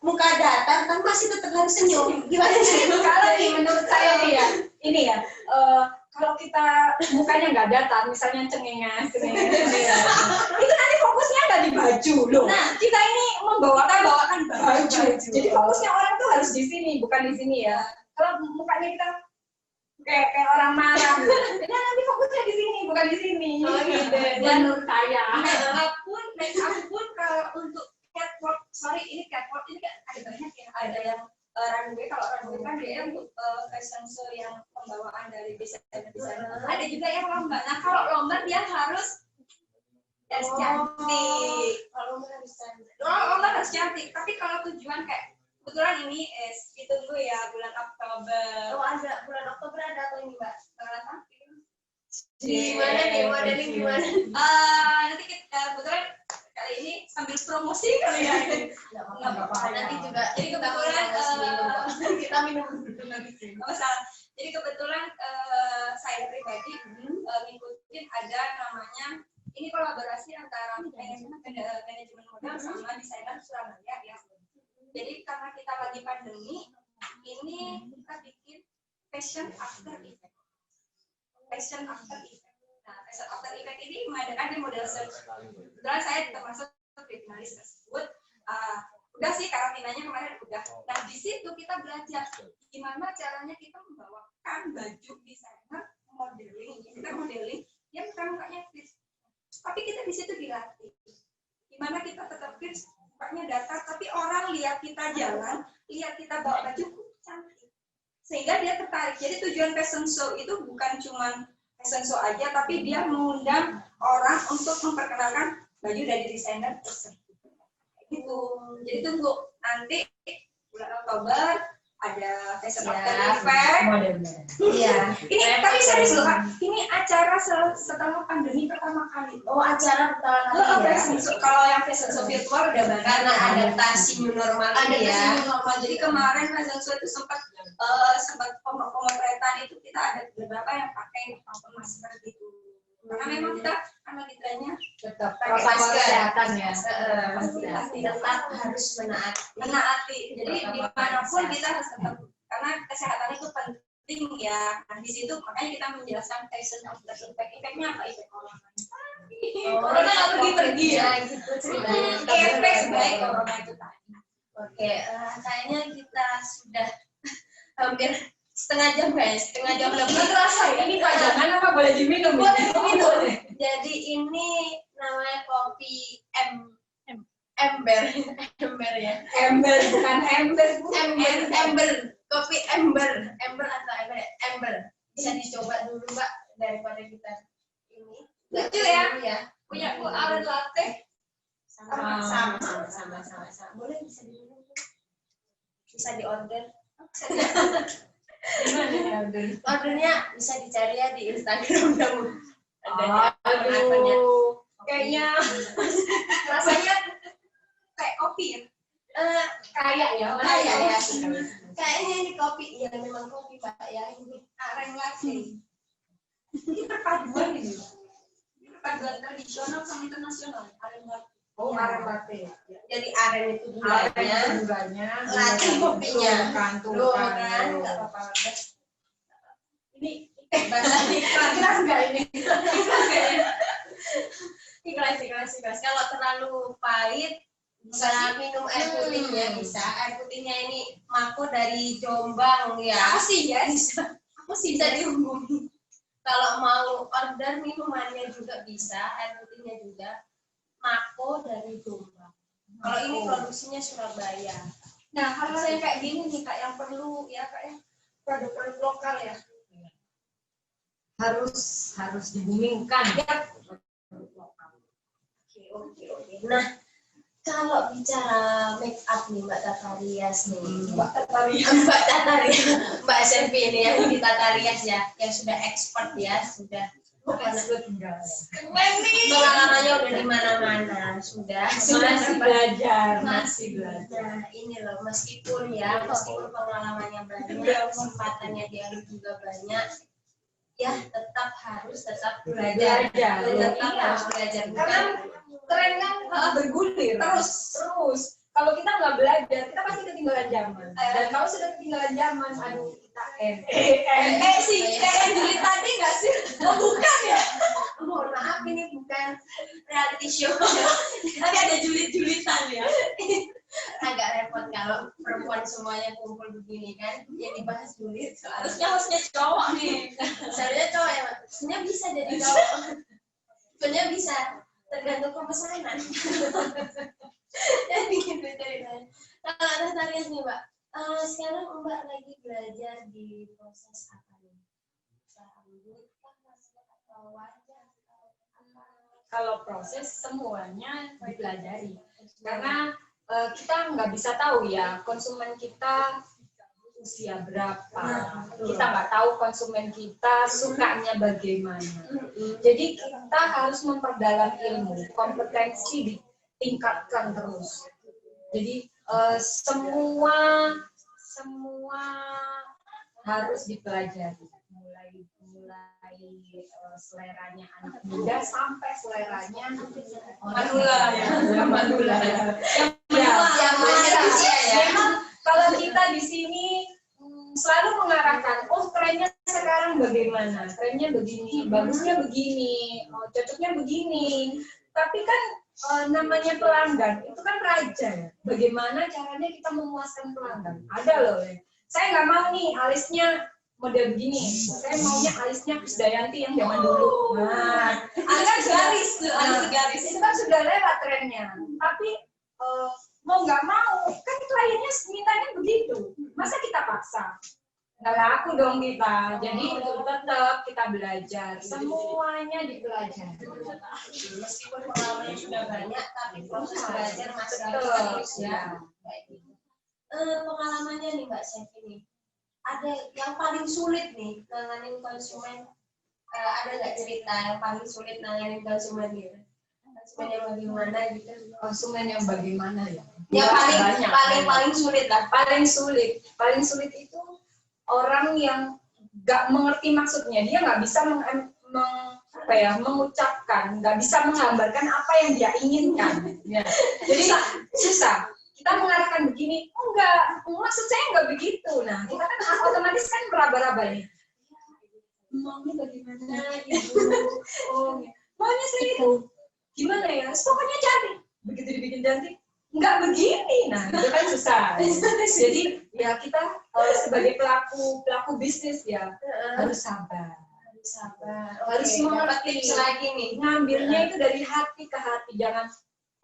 muka datar kan masih tetap harus senyum. Gimana sih? Kalau nih menurut saya nih ya, ini ya, kalau kita mukanya nggak datar, misalnya cengenges, itu nanti fokusnya nggak di baju loh. Nah, Kita ini membawakan baju. Jadi fokusnya orang tuh harus di sini, bukan di sini ya. Kalau mukanya kita kayak orang marah, jadi nanti fokusnya di sini, bukan di sini. Oh gitu. Dan menurut saya, make up pun kalau untuk catwalk, ini catwalk ini kan ada banyak ya, ada yang runway. Kalau runway kan dia untuk fashion show yang pembawaan dari desainer. Ada juga yang lomba. Nah kalau lomba dia harus cantik. Kalau nggak harus cantik. Lomba harus cantik. Tapi kalau tujuan kayak kebetulan ini ditunggu ya bulan Oktober. Oh ada bulan Oktober ada apa ini Mbak? Di Gimana nih modeling gimana? Nanti kita kebetulan kali ini sambil promosi kali ya. Nggak apa-apa. Nanti juga. Jadi kebetulan kita minum dulu nanti. nggak masalah. Jadi kebetulan saya pribadi ngikutin ada namanya ini kolaborasi antara manajemen model sama desainer Surabaya ya. Jadi karena kita lagi pandemi, ini kita bikin fashion after effect. Fashion after effect. Nah, fashion after effect ini mengadakan di model search. Kebetulan saya termasuk finalis tersebut. Udah sih karantinanya kemarin udah. Nah di situ kita belajar gimana caranya kita membawakan baju desainer modeling. Kita modeling yang mukanya fit. Tapi kita di situ dilatih. Gimana kita tetap fit, mukanya datar, tapi orang lihat kita jalan, lihat kita bawa baju cantik. Sehingga dia tertarik. Jadi tujuan fashion show itu bukan cuma fashion show aja, tapi dia mengundang orang untuk memperkenalkan baju dari desainer tersebut. Gitu. Jadi tunggu nanti bulan Oktober ada fashion after effect. Iya. Ini tapi serius loh Kak, ini acara setelah pandemi pertama kali. Oh acara pertama kali ya. Kalau yang fashion show virtual udah banyak. Karena adaptasi new normal Ada ya. fashion normal. Jadi kemarin fashion show itu sempat pemotretan itu kita ada beberapa yang pakai masker gitu. Karena memang kita karena litranya tetap pakai protokol masker. kesehatan ya. Tetap harus menaati. Jadi dimanapun kita harus tetap karena kesehatan itu penting ya. Nah di situ makanya kita menjelaskan fashion after effect. Efeknya apa efek corona? Corona nggak pergi-pergi ya. Gitu ceritanya. Efek sebaik corona itu tadi. Oke, kayaknya kita sudah hampir setengah jam guys, setengah jam lebih. Terasa ya, ini pajangan apa boleh diminum? Boleh diminum. Jadi ini namanya kopi ember ya. Ember bukan ember. Ember, kopi ember atau ember. Bisa dicoba dulu Mbak daripada kita ini. Lucu ya? Punya aku aren latte. Sama. Boleh bisa diminum. Bisa diorder. Ordernya bisa dicari ya di Instagram kamu. Aduh, kayaknya Rasanya kayak kopi ya? kayak ya. Kayaknya ini kopi, ya memang kopi Pak ya. Ini Aren latte. Ini perpaduan ini. Ini perpaduan tradisional sama internasional. Aren latte. Oh, aren latte. jadi aren itu gulanya, latte kopinya. Tuh kan, nggak apa-apa. Ini bahasa iklan nggak ini? Iklan. Kalau terlalu pahit bisa minum air putihnya bisa. Air putihnya ini Mako dari Jombang ya. Aku sih ya. Bisa dihubungi. Kalau mau order minumannya juga bisa, air putihnya juga. Mako dari Jombang. Kalau ini produksinya Surabaya. Nah, hal-hal yang kayak gini nih Kak yang perlu ya Kak ya. Produk-produk lokal ya. Harus dibumingkan. Ya. Oke. Nah, kalau bicara make up nih Mbak Tatarias nih. Mbak Selvi ini yang di Tatarias ya, yang sudah expert ya, sudah pengalamannya udah di mana-mana, sudah Masih belajar. Nah, ini loh, meskipun pengalamannya banyak, kesempatannya dia juga banyak, ya harus belajar. Tetap harus belajar. Karena tren kan bergulir terus. kalau kita nggak belajar, kita pasti ketinggalan zaman. Dan kalau sudah ketinggalan zaman, aduh kita sih kayak julid tadi nggak sih? Oh bukan ya? Mohon maaf ini bukan reality show, tapi ada julid-julidan ya. Agak repot kalau perempuan semuanya kumpul begini kan, yang dibahas julid. Harusnya cowok nih. Sebenarnya cowok ya, sebenarnya bisa jadi cowok. Sebenarnya bisa, tergantung pemesanan. Jadi gitu ceritanya. Kalau ada tarian nih Mbak, sekarang Mbak lagi belajar di proses apa nih? Atau wajah? kalau proses semuanya dipelajari. Karena kita nggak bisa tahu ya konsumen kita usia berapa. Kita nggak tahu konsumen kita sukanya bagaimana. Jadi kita harus memperdalam ilmu, kompetensi ditingkatkan terus. Jadi semua harus dipelajari. Mulai seleranya anak muda sampai seleranya Manula ya. Manula ya. Yang mana usia ya? Memang kalau kita di sini selalu mengarahkan, oh trennya sekarang bagaimana, trennya begini, bagusnya begini, oh, cocoknya begini. Tapi kan namanya pelanggan itu kan raja ya. Bagaimana caranya kita memuaskan pelanggan? Ada loh ya. Saya nggak mau nih alisnya model begini, saya maunya alisnya Krisdayanti yang zaman dulu. Nah, Alis garis. itu kan sudah lewat trennya. Tapi mau nggak mau, kan kliennya mintanya begitu. Masa kita paksa? Nggak laku dong kita. Jadi tetap kita belajar. Semuanya dipelajari. Meskipun pengalamannya sudah banyak, tapi proses belajar masih Terus terus ya. Pengalamannya nih Mbak Sevi nih, ada yang paling sulit nih nanganin konsumen, ada nggak cerita yang paling sulit nanganin konsumen gitu? Konsumen yang bagaimana gitu? Konsumen yang bagaimana ya? Yang Banyak. paling sulit lah. Paling sulit itu orang yang nggak mengerti maksudnya. Dia nggak bisa mengucapkan, nggak bisa menggambarkan apa yang dia inginkan. Ya. Jadi susah. Kita mengarahkan begini, oh enggak, maksud saya enggak begitu. Nah, kita kan otomatis kan meraba-raba nih. Maunya bagaimana, Ibu? Oh, maunya saya itu gimana ya? Pokoknya cantik. Begitu dibikin cantik, enggak begini. Nah, itu kan susah. Jadi ya kita sebagai pelaku bisnis ya harus sabar. Harus mengerti. Lagi nih. Ngambilnya itu dari hati ke hati, jangan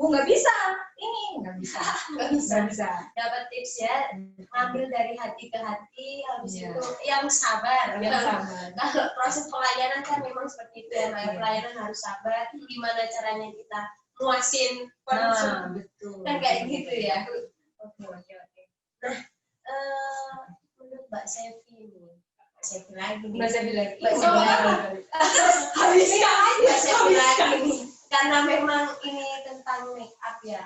nggak bisa, ini nggak bisa. Dapat tips ya, ngambil dari hati ke hati, habis Iya. itu yang sabar. Yang sabar. Kalau proses pelayanan kan memang seperti itu ya, Mbak. Pelayanan harus sabar. Gimana caranya kita muasin konsumen? Betul. Kan kayak gitu ya. Oke. Nah, menurut Mbak Sevi nih, Mbak Sevi lagi nih. Mbak Sevi lagi. Mbak Sevi lagi nih. Karena memang ini tentang make up ya.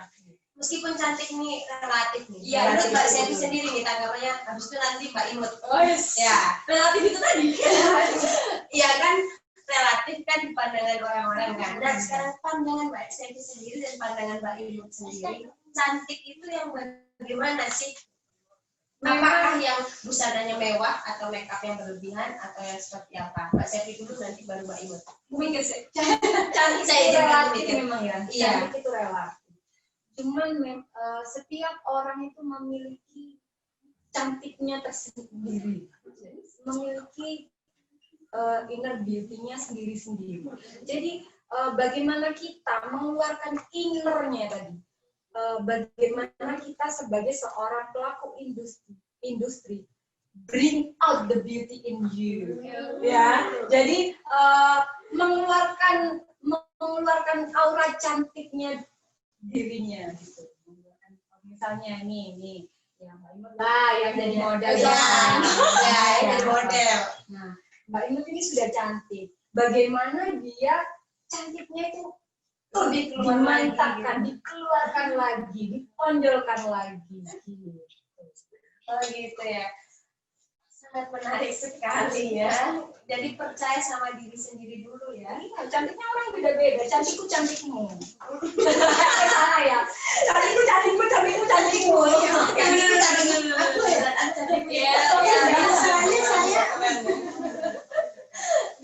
Meskipun cantik ini relatif nih. Iya, Menurut Mbak relatif. Sevi sendiri nih tanggapannya. Habis itu nanti Mbak Imut. Oh yes. Ya, Relatif itu tadi. iya kan relatif kan di pandangan orang-orang kan. Nah sekarang pandangan Mbak Sevi sendiri dan pandangan Mbak Imut sendiri. Cantik itu yang bagaimana sih? Apakah yang busananya mewah atau make up yang berlebihan atau yang seperti apa? Mbak Sevi dulu nanti baru Mbak Imut. Mikir Cantik itu juga relatif mikir. memang ya. Iya. Cantik itu relatif. Cuman setiap orang itu memiliki cantiknya tersendiri, memiliki inner beauty-nya sendiri-sendiri. Jadi bagaimana kita mengeluarkan inner-nya tadi. Bagaimana kita sebagai seorang pelaku industri bring out the beauty in you, ya. Jadi mengeluarkan aura cantiknya dirinya gitu. Misalnya nih yang Mbak Imut lah yang jadi model Ya, ya. jadi model. Nah, Mbak Imut ini sudah cantik. Bagaimana dia cantiknya itu dimantapkan, dikeluarkan lagi, ditonjolkan lagi. Gitu. Oh gitu ya. Sangat menarik sekali ya. Jadi percaya sama diri sendiri dulu ya. Iya, cantiknya orang beda-beda. Cantikku cantikmu. Salah ya. Cantikku cantikmu, cantikmu cantikmu. Aku heran cantik ya. Soalnya saya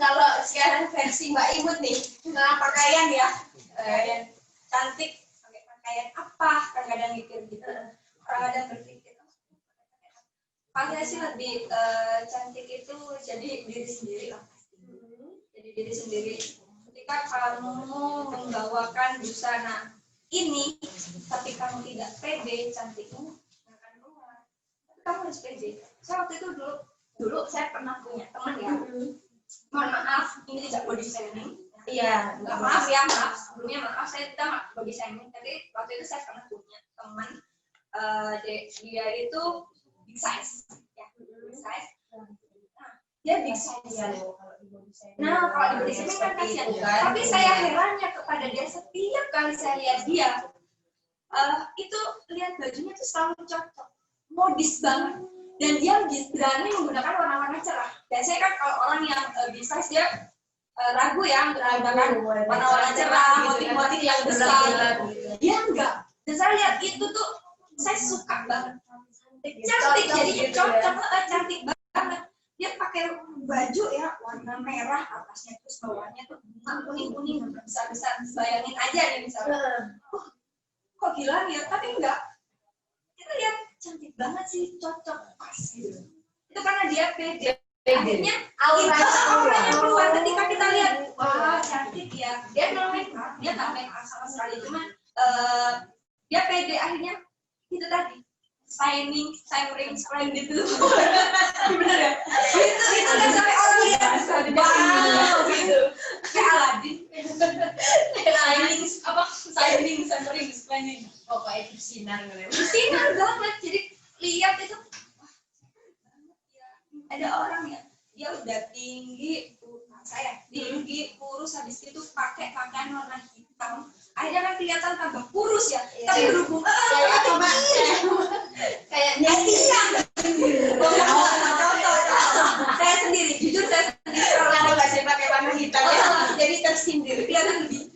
kalau sekarang versi Mbak Imut nih, pakaian ya, cantik pakai pakaian apa, kadang-kadang mikir gitu, kadang berpikir pakai sih lebih cantik itu jadi diri sendiri lah pasti. Jadi diri sendiri ketika kamu membawakan busana ini tapi kamu tidak pede, cantikmu nggak akan keluar. Tapi kamu harus pede. Saya waktu itu dulu saya pernah punya teman ya, mohon maaf ini tidak body shaming. iya, Maaf ya, maaf sebelumnya, maaf saya tidak body shaming, tapi waktu itu saya pernah punya teman, dia itu big size ya, big size. Nah, dia big size ya. Nah, kalau di body shaming kan kasihan, tapi saya herannya kepada dia setiap kali saya lihat dia, itu lihat bajunya tuh selalu cocok, modis banget, dan dia berani menggunakan warna-warna cerah. Biasanya kan kalau orang yang big size dia ragu ya menggunakan warna-warna cerah, motif-motif yang besar. Dia enggak. Dan saya lihat itu tuh saya suka banget. Cantik, jadi cocok, cantik banget. Dia pakai baju ya warna merah atasnya, terus bawahnya tuh kuning-kuning besar-besar. Bayangin aja nih misalnya. Kok gila ya? Tapi enggak. Kita lihat cantik banget sih, cocok, pas gitu. Itu karena dia pede. Akhirnya auranya keluar ketika kita lihat, wah cantik ya. Dia nggak make up sama sekali, cuma dia pede. Akhirnya itu tadi shining gitu. Bener ya? Itu kan sampai orang lihat, wow gitu. Kayak Aladin. Shining, splendid. pokoknya bersinar Sinar banget. Jadi lihat itu. Ada orang ya, dia udah tinggi, tinggi, kurus, habis itu pakai pakaian warna hitam, akhirnya kan kelihatan tambah kurus ya, tapi berhubung kayak saya sendiri, jujur saya sendiri kalau nggak sih pakai warna hitam ya, jadi tersindir. kelihatan lebih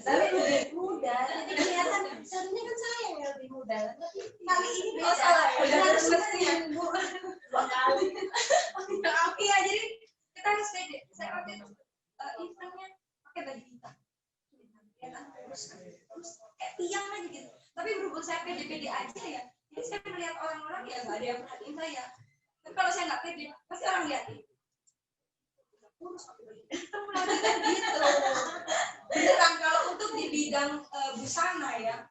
Saya lebih muda, jadi kelihatan sebenarnya kan saya yang lebih muda, tapi kali ini beda. udah Harus mestinya dua kali. iya, jadi kita harus pede. Saya waktu itu eventnya pakai baju hitam, kelihatan kurus, kayak tiang aja gitu. Tapi berhubung saya pede-pede aja ya, jadi saya melihat orang-orang ya nggak ada yang perhatiin saya. Tapi kalau saya nggak pede, pasti orang lihatin. Kurus pakai baju hitam lagi kan gitu. Beneran kalau untuk di bidang busana ya,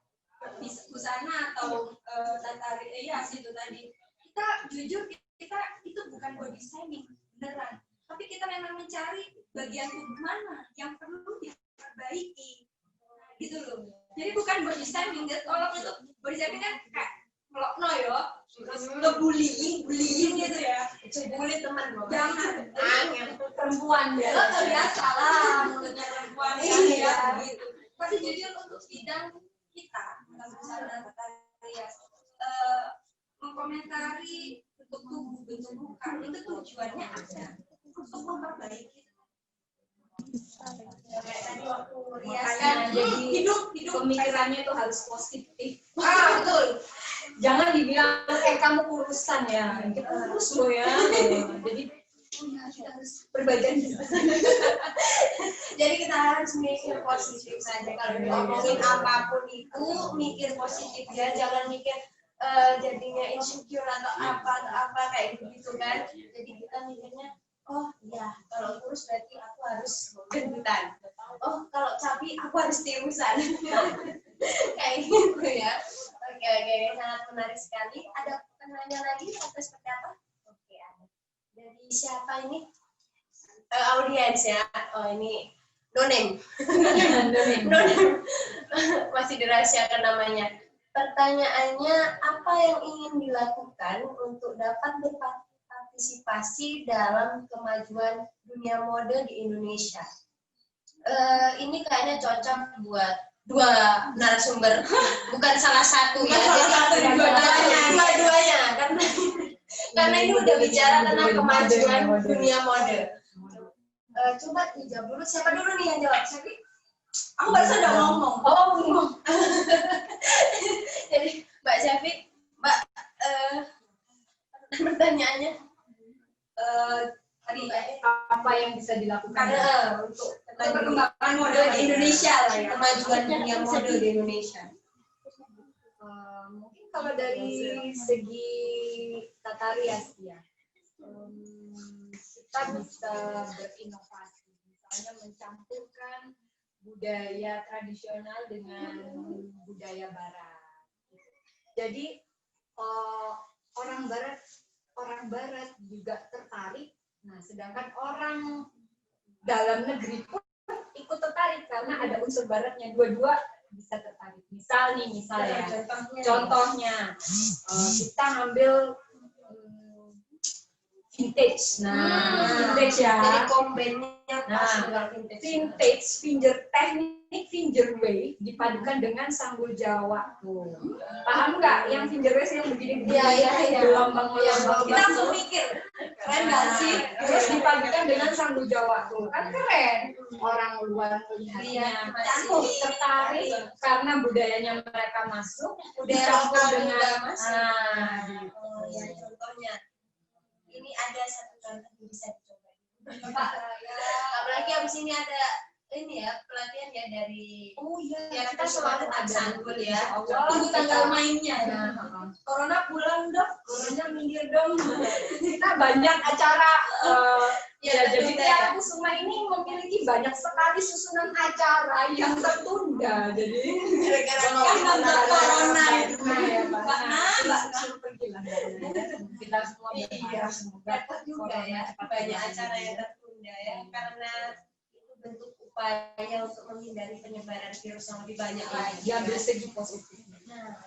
busana atau tata rias itu tadi, kita jujur kita itu bukan body shaming beneran, tapi kita memang mencari bagian tubuh mana yang perlu diperbaiki, gitu loh. Jadi bukan body shaming, tolong itu body shaming kan kayak melokno ya, terus ngebullying gitu ya. Bully teman loh. Jangan, Perempuan ya. biasa lah mulutnya perempuan ya gitu. Tapi jujur untuk bidang kita, busana tata rias, mengkomentari bentuk tubuh, bentuk muka, itu tujuannya ada untuk memperbaiki. Kayak tadi waktu rias Makanya kan, jadi hidup pemikirannya itu harus positif. betul. Jangan dibilang kamu kurusan ya, kita kurus loh ya. Jadi Kita harus perbaikan. jadi kita harus mikir positif saja. Kalau ngomongin apapun itu mikir positif ya, jangan mikir jadinya insecure atau apa kayak gitu kan. Jadi kita mikirnya, oh ya kalau kurus berarti aku harus gendutan. Oh kalau cabi aku harus tirusan. Kayak gitu ya. Oke, sangat menarik sekali. Ada pertanyaan lagi atau seperti apa? Oke, ada. Dari siapa ini? Audiens ya. Oh ini no name. No name. Masih dirahasiakan namanya. Pertanyaannya, apa yang ingin dilakukan untuk dapat berpartisipasi dalam kemajuan dunia mode di Indonesia? Ini kayaknya cocok buat dua narasumber, bukan salah satu ya. Jadi dua-duanya, karena karena ini udah bicara tentang kemajuan mode. dunia mode. Coba dijawab dulu, siapa dulu nih yang jawab? Siapa? Aku barusan udah ngomong. Oh, ngomong. Jadi Mbak Syafiq, Mbak, pertanyaannya Tadi Apa yang bisa dilakukan untuk perkembangan mode di Indonesia lah ya. kemajuan dunia mode di Indonesia. Mungkin kalau dari segi tata rias ya, kita bisa berinovasi, misalnya mencampurkan budaya tradisional dengan budaya barat. Jadi orang barat juga tertarik. Nah, sedangkan orang dalam negeri pun ikut tertarik karena ada unsur baratnya, dua-dua bisa tertarik. Misalnya, contohnya kita ambil vintage. Nah, vintage ya. Jadi kombinnya pas Nah, dengan vintage. Vintage, teknik finger wave dipadukan dengan sanggul Jawa. Tuh. Paham nggak yang finger wave yang begini-begini? Iya. Gelombang-gelombang. Kita langsung mikir, keren nggak sih? Terus dipadukan dengan sanggul Jawa. Tuh. Kan keren. Orang luar melihatnya Masih tertarik karena budayanya mereka masuk. budaya dicampur lokal dengan juga masuk. gitu. Oh, ya, contohnya ini ada satu contoh yang bisa dicoba. Pak, Apalagi abis ini ada ini ya pelatihan ya dari Ya, kita selalu ada sanggul ya. tunggu tanggal mainnya. Corona pulang dong, corona minggir dong. Kita banyak acara. Jadi Tiara Kusuma ini memiliki banyak sekali susunan acara yang tertunda. Jadi Gara-gara corona itu. Kita semua berharap semoga Repot juga ya, banyak acara yang tertunda ya, karena itu bentuk upaya untuk menghindari penyebaran virus yang lebih banyak lagi. diambil segi positif. Nah,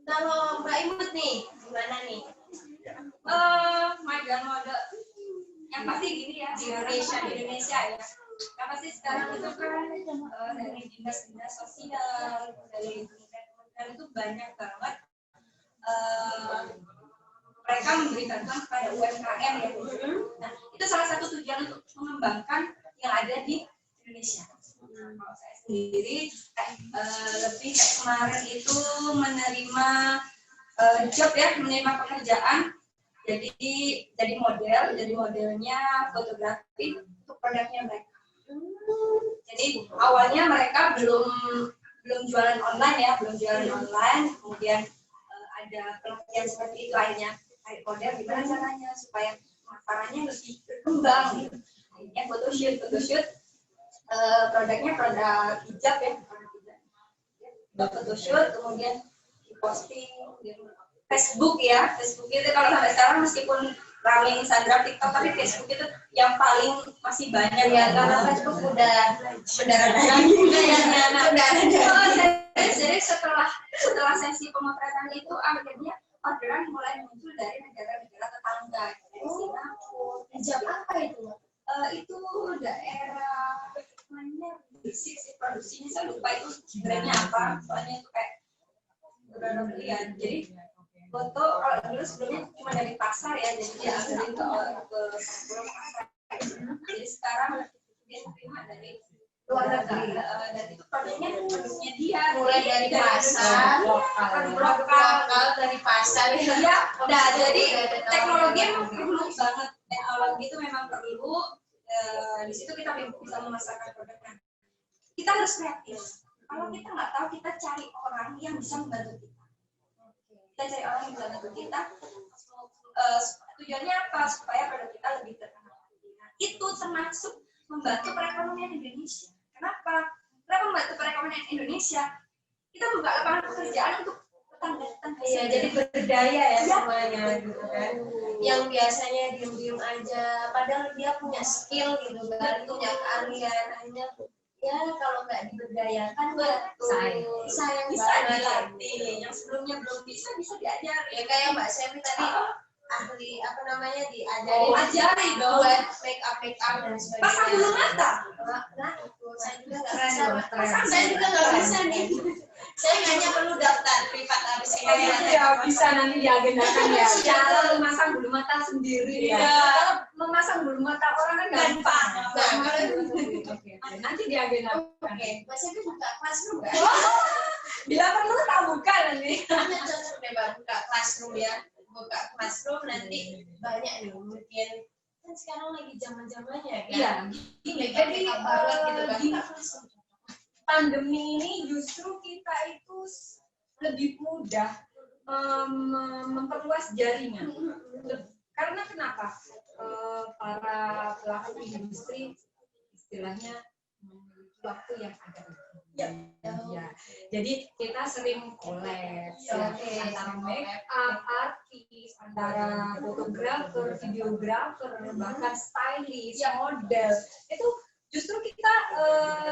kalau Mbak Imut nih, gimana nih? Magang mode yang pasti gini ya, di Indonesia ya. Yang pasti sekarang itu kan dari dinas-dinas sosial, dari kementerian itu banyak banget mereka memberikan kepada UMKM ya. Nah, itu salah satu tujuan untuk mengembangkan yang ada di Indonesia. Kalau saya sendiri lebih kayak kemarin itu menerima job ya, menerima pekerjaan jadi modelnya fotografi untuk produknya mereka. Jadi awalnya mereka belum jualan online, kemudian ada pelatihan seperti itu akhirnya kayak model gimana caranya supaya pemasarannya lebih berkembang gitu. Akhirnya photoshoot produknya produk hijab ya, photoshoot kemudian diposting di Facebook ya. Facebook itu kalau sampai sekarang meskipun ramai Instagram, TikTok, tapi Facebook itu yang paling masih banyak Ya, karena Facebook udah berdarah-darah juga ya, jadi setelah sesi pemotretan itu akhirnya orderan mulai muncul dari negara-negara tetangga, dari Singapura. hijab apa itu? Itu daerah namanya Gresik sih, produksinya saya lupa itu brandnya apa, soalnya itu kayak beberapa belian. Jadi foto kalau dulu sebelumnya cuma dari pasar ya, jadi dia ambilin ke pasar. Jadi sekarang dia terima dari luar negeri, dan itu produknya dia Mulai dari pasar, produk lokal dari pasar ya. Nah, jadi teknologi memang perlu banget, teknologi itu memang perlu. Di situ kita bisa memasarkan produknya. Kita harus kreatif. Kalau kita nggak tahu, kita cari orang yang bisa membantu kita. Kita cari orang yang bisa membantu kita. Tujuannya apa? Supaya produk kita lebih terkenal. Nah, itu termasuk membantu perekonomian Indonesia. Kenapa? Kenapa membantu perekonomian Indonesia? Kita buka lapangan pekerjaan untuk tetangga-tetangga. Iya, jadi berdaya ya semuanya gitu kan. Yang biasanya diem-diem aja, padahal dia punya skill gitu kan, punya keahlian, hanya ya kalau nggak diberdayakan sayang Bisa banget. dilatih. Yang sebelumnya belum bisa diajari. Ya kayak Mbak Semi tadi ahli apa namanya diajari Ajari dong. buat make up dan sebagainya. Pasang bulu mata. Nah, itu saya juga nggak Keren bisa. loh, keren. Saya juga nggak bisa nih. Saya hanya perlu daftar privat habis ini. Ya bisa nanti diagendakan ya. Cara memasang bulu mata sendiri ya. Iya. Kalau memasang bulu mata orang kan gampang. Gampang. Oke, nanti diagendakan. Oke, Mas Evi buka classroom nggak? Bila perlu tak buka nanti. Hanya cocok deh Mbak, buka classroom ya. Buka classroom nanti banyak nih mungkin kan sekarang lagi zaman-zamannya kan. Iya. Gini, jadi banget gitu kan. di pandemi ini justru kita itu lebih mudah memperluas jaringan. Karena kenapa? Para pelaku industri istilahnya memiliki waktu yang agak lebih. Ya. Jadi kita sering collab antara make up artis, antara fotografer, videografer, bahkan stylist, model. Itu justru kita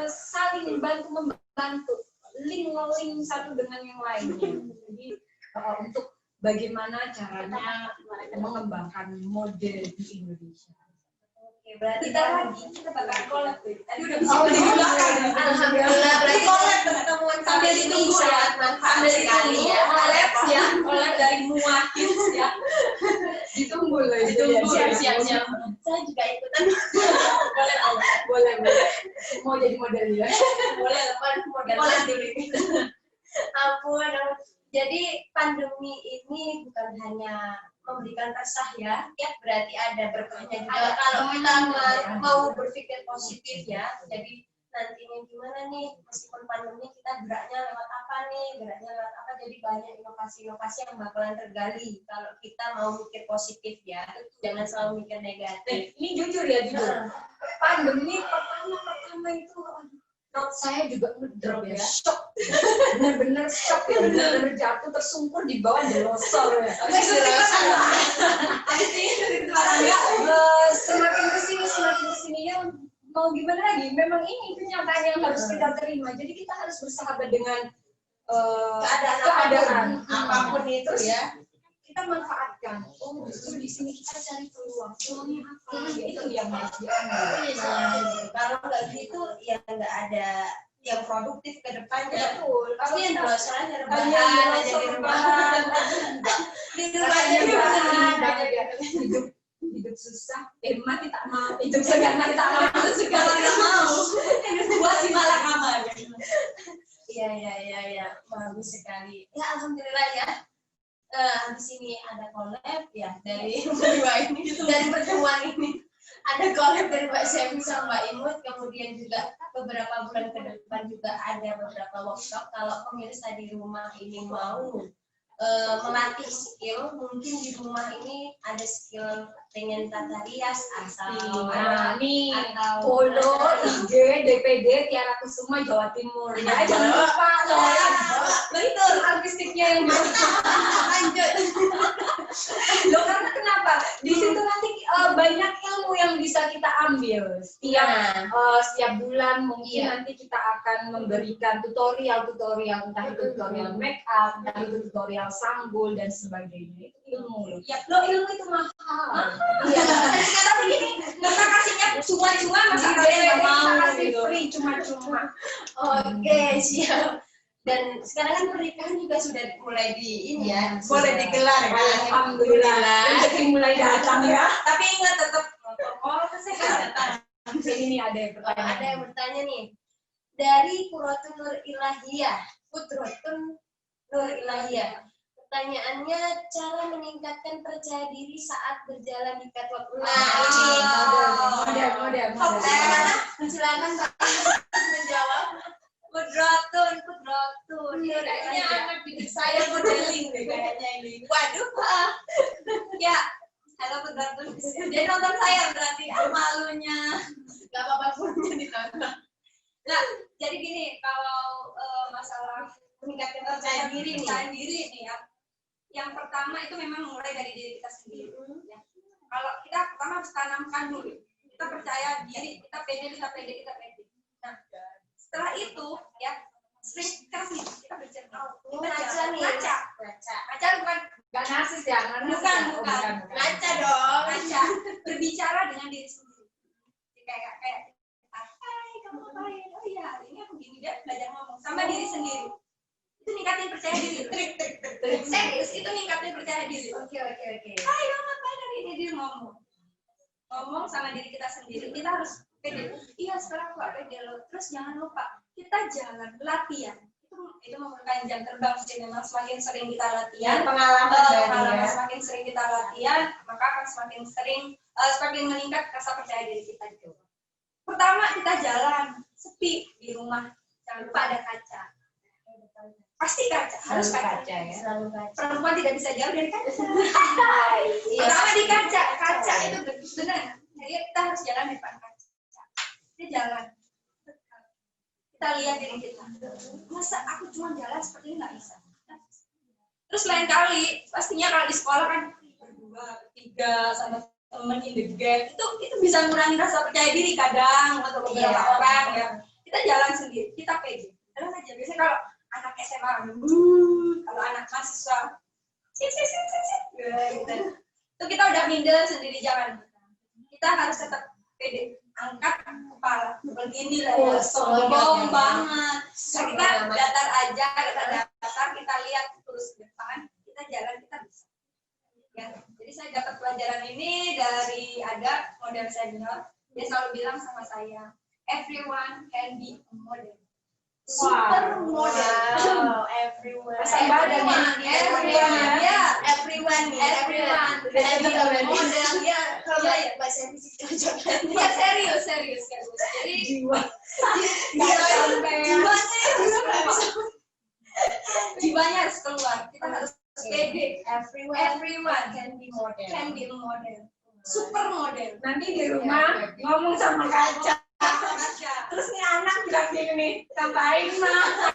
saling membantu, link satu dengan yang lainnya. Jadi untuk bagaimana caranya mengembangkan model di Indonesia. Oke, berarti Kita bakal collab. Tadi udah bisa di belakang. Alhamdulillah berarti pertemuan kami sambil ini ditunggu ya. sangat manfaat Sambil sekali ditunggu ya. collab dari Muakil ya. Ditunggu loh. Ditunggu, Siap. Saya juga ikutan. Boleh. Mau jadi model ya. Boleh model dulu ini. Ampun. Jadi pandemi ini bukan hanya memberikan resah ya berarti ada berkahnya juga kalau kita mau berpikir positif ya. Jadi nantinya gimana nih meskipun pandemi kita geraknya lewat apa, jadi banyak inovasi-inovasi yang bakalan tergali kalau kita mau mikir positif ya, jangan selalu mikir negatif. Ini jujur. Pandemi pertama itu saya juga ngedrop ya, shock, bener-bener shock ya, bener-bener jatuh tersungkur di bawah delosor ya. Semakin kesininya mau gimana lagi? Memang ini kenyataan yang harus kita terima. Jadi kita harus bersahabat dengan keadaan apapun itu ya. Kita manfaatkan. Oh, justru di sini kita cari peluangnya apa? Itu yang harus diambil. Kalau nggak gitu, ya nggak ada yang produktif ke depannya. Betul. Pasti yang dosen aja rebahan aja di rumah. Di rumah aja hidup susah, mati tak mau. Hidup segan mati tak mau. Kalau nggak mau, buat si malakama. Iya, bagus sekali. Ya alhamdulillah ya. Habis ini ada collab ya dari dua ini, dari pertemuan ini ada collab dari Mbak Sevi sama Mbak Imut, kemudian juga beberapa bulan ke depan juga ada beberapa workshop. Kalau pemirsa di rumah ini mau melatih skill, mungkin di rumah ini ada skill pengen tata rias atau Polo, IG, DPD, Tiara Kusuma, Jawa Timur. Ya, jangan lupa Betul. artistiknya yang Lanjut. Loh, karena kenapa? Di situ nanti banyak ilmu yang bisa kita ambil. Setiap bulan mungkin nanti kita akan memberikan tutorial, entah itu tutorial make up, entah itu tutorial sanggul dan sebagainya. Itu ilmu loh. Ilmu itu mahal. Iya. Sekarang begini, kita kasihnya cuma-cuma, masa kalian nggak mau gitu. Free cuma-cuma. Oke, siap. Dan sekarang kan pernikahan juga sudah mulai di ini ya, Boleh digelar ya. Alhamdulillah. Rezeki mulai datang ya. Tapi ingat tetap protokol kesehatan. Ini ada yang bertanya. Ada yang bertanya nih, dari Qurratun Nur Ilahiyah, Qurratun Nur Ilahiyah. Pertanyaannya, cara meningkatkan percaya diri saat berjalan di catwalk. Model. Silakan Pak menjawab. Kudratun. Kayaknya anak didik saya modeling deh kayaknya ini. Waduh. Ya, halo Kudratun. Dia nonton saya berarti malunya. Gak apa-apa punya ditonton. Nah, jadi gini, kalau masalah Meningkatkan percaya diri nih ya. Yang pertama itu memang mulai dari diri kita sendiri. Ya. Kalau kita pertama harus tanamkan dulu. Kita percaya diri, kita pede. Nah, setelah itu ya sering kita belajar. Baca nih. Baca bukan Nggak narsis ya? Nggak narsis Bukan, ya? Oh, bukan. Ngaca dong. Ngaca, berbicara dengan diri sendiri. Kayak hai, kamu ngapain? Oh iya, hari ini aku gini, dia belajar ngomong sama diri sendiri. Itu ningkatin percaya diri. Trik. Serius, itu ningkatin percaya diri. Oke. Hai, kamu ngapain hari ini? Dia ngomong sama diri kita sendiri. Kita harus pede. Iya, sekarang aku pede loh. Terus jangan lupa, kita jalan latihan. Itu memerlukan jam terbang sih, memang semakin sering kita latihan, Pengalaman semakin sering kita latihan, maka akan semakin meningkat rasa percaya diri kita gitu. Pertama, kita jalan sepi di rumah, jangan lupa ada kaca. Pasti kaca, harus kaca ya. Selalu kaca. Perempuan tidak bisa jauh dari kaca. Iya. Pertama di kaca itu benar. Jadi kita harus jalan di depan kaca. Kita jalan. Kita lihat diri kita. Masa aku cuma jalan seperti ini nggak bisa. Terus lain kali, pastinya kalau di sekolah kan berdua, bertiga sama temen in the gap, itu bisa mengurangi rasa percaya diri kadang untuk beberapa orang ya. Kita jalan sendiri, kita pede. Jalan aja. Biasanya kalau anak SMA, kalau anak mahasiswa, gitu. Itu kita udah minder sendiri jalan. Kita harus tetap pede. Angkat kepala begini lah ya, sombong banget. Kita datar aja, kita lihat terus ke depan, kita jalan, kita bisa ya. Jadi saya dapat pelajaran ini dari ada model senior, dia selalu bilang sama saya, everyone can be a model. Super model. Wow, everyone. Everyone model ya. Kalau bahasa fisik cocokan. Ya serius. Jadi jiwanya harus keluar. Kita harus pede. Everyone can be model. a model. Super model. Nanti di rumah ngomong sama kaca. Terus nih anak bilang gini, ngapain mah?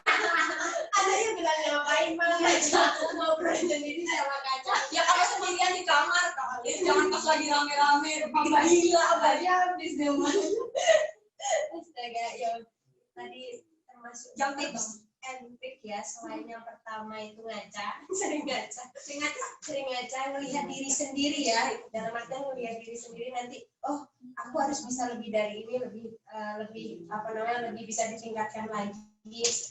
Ada yang bilang ngapain mah kaca ngobrol sendiri sama kaca. Ya kalau sendirian di kamar kali, jangan pas lagi rame-rame, gila abadnya habis deh mah. Astaga, ya tadi termasuk Jam tips and trick ya. Selain yang pertama itu sering ngaca, melihat diri sendiri ya. Dalam artian melihat diri sendiri nanti, oh aku harus bisa lebih dari ini, lebih bisa ditingkatkan lagi.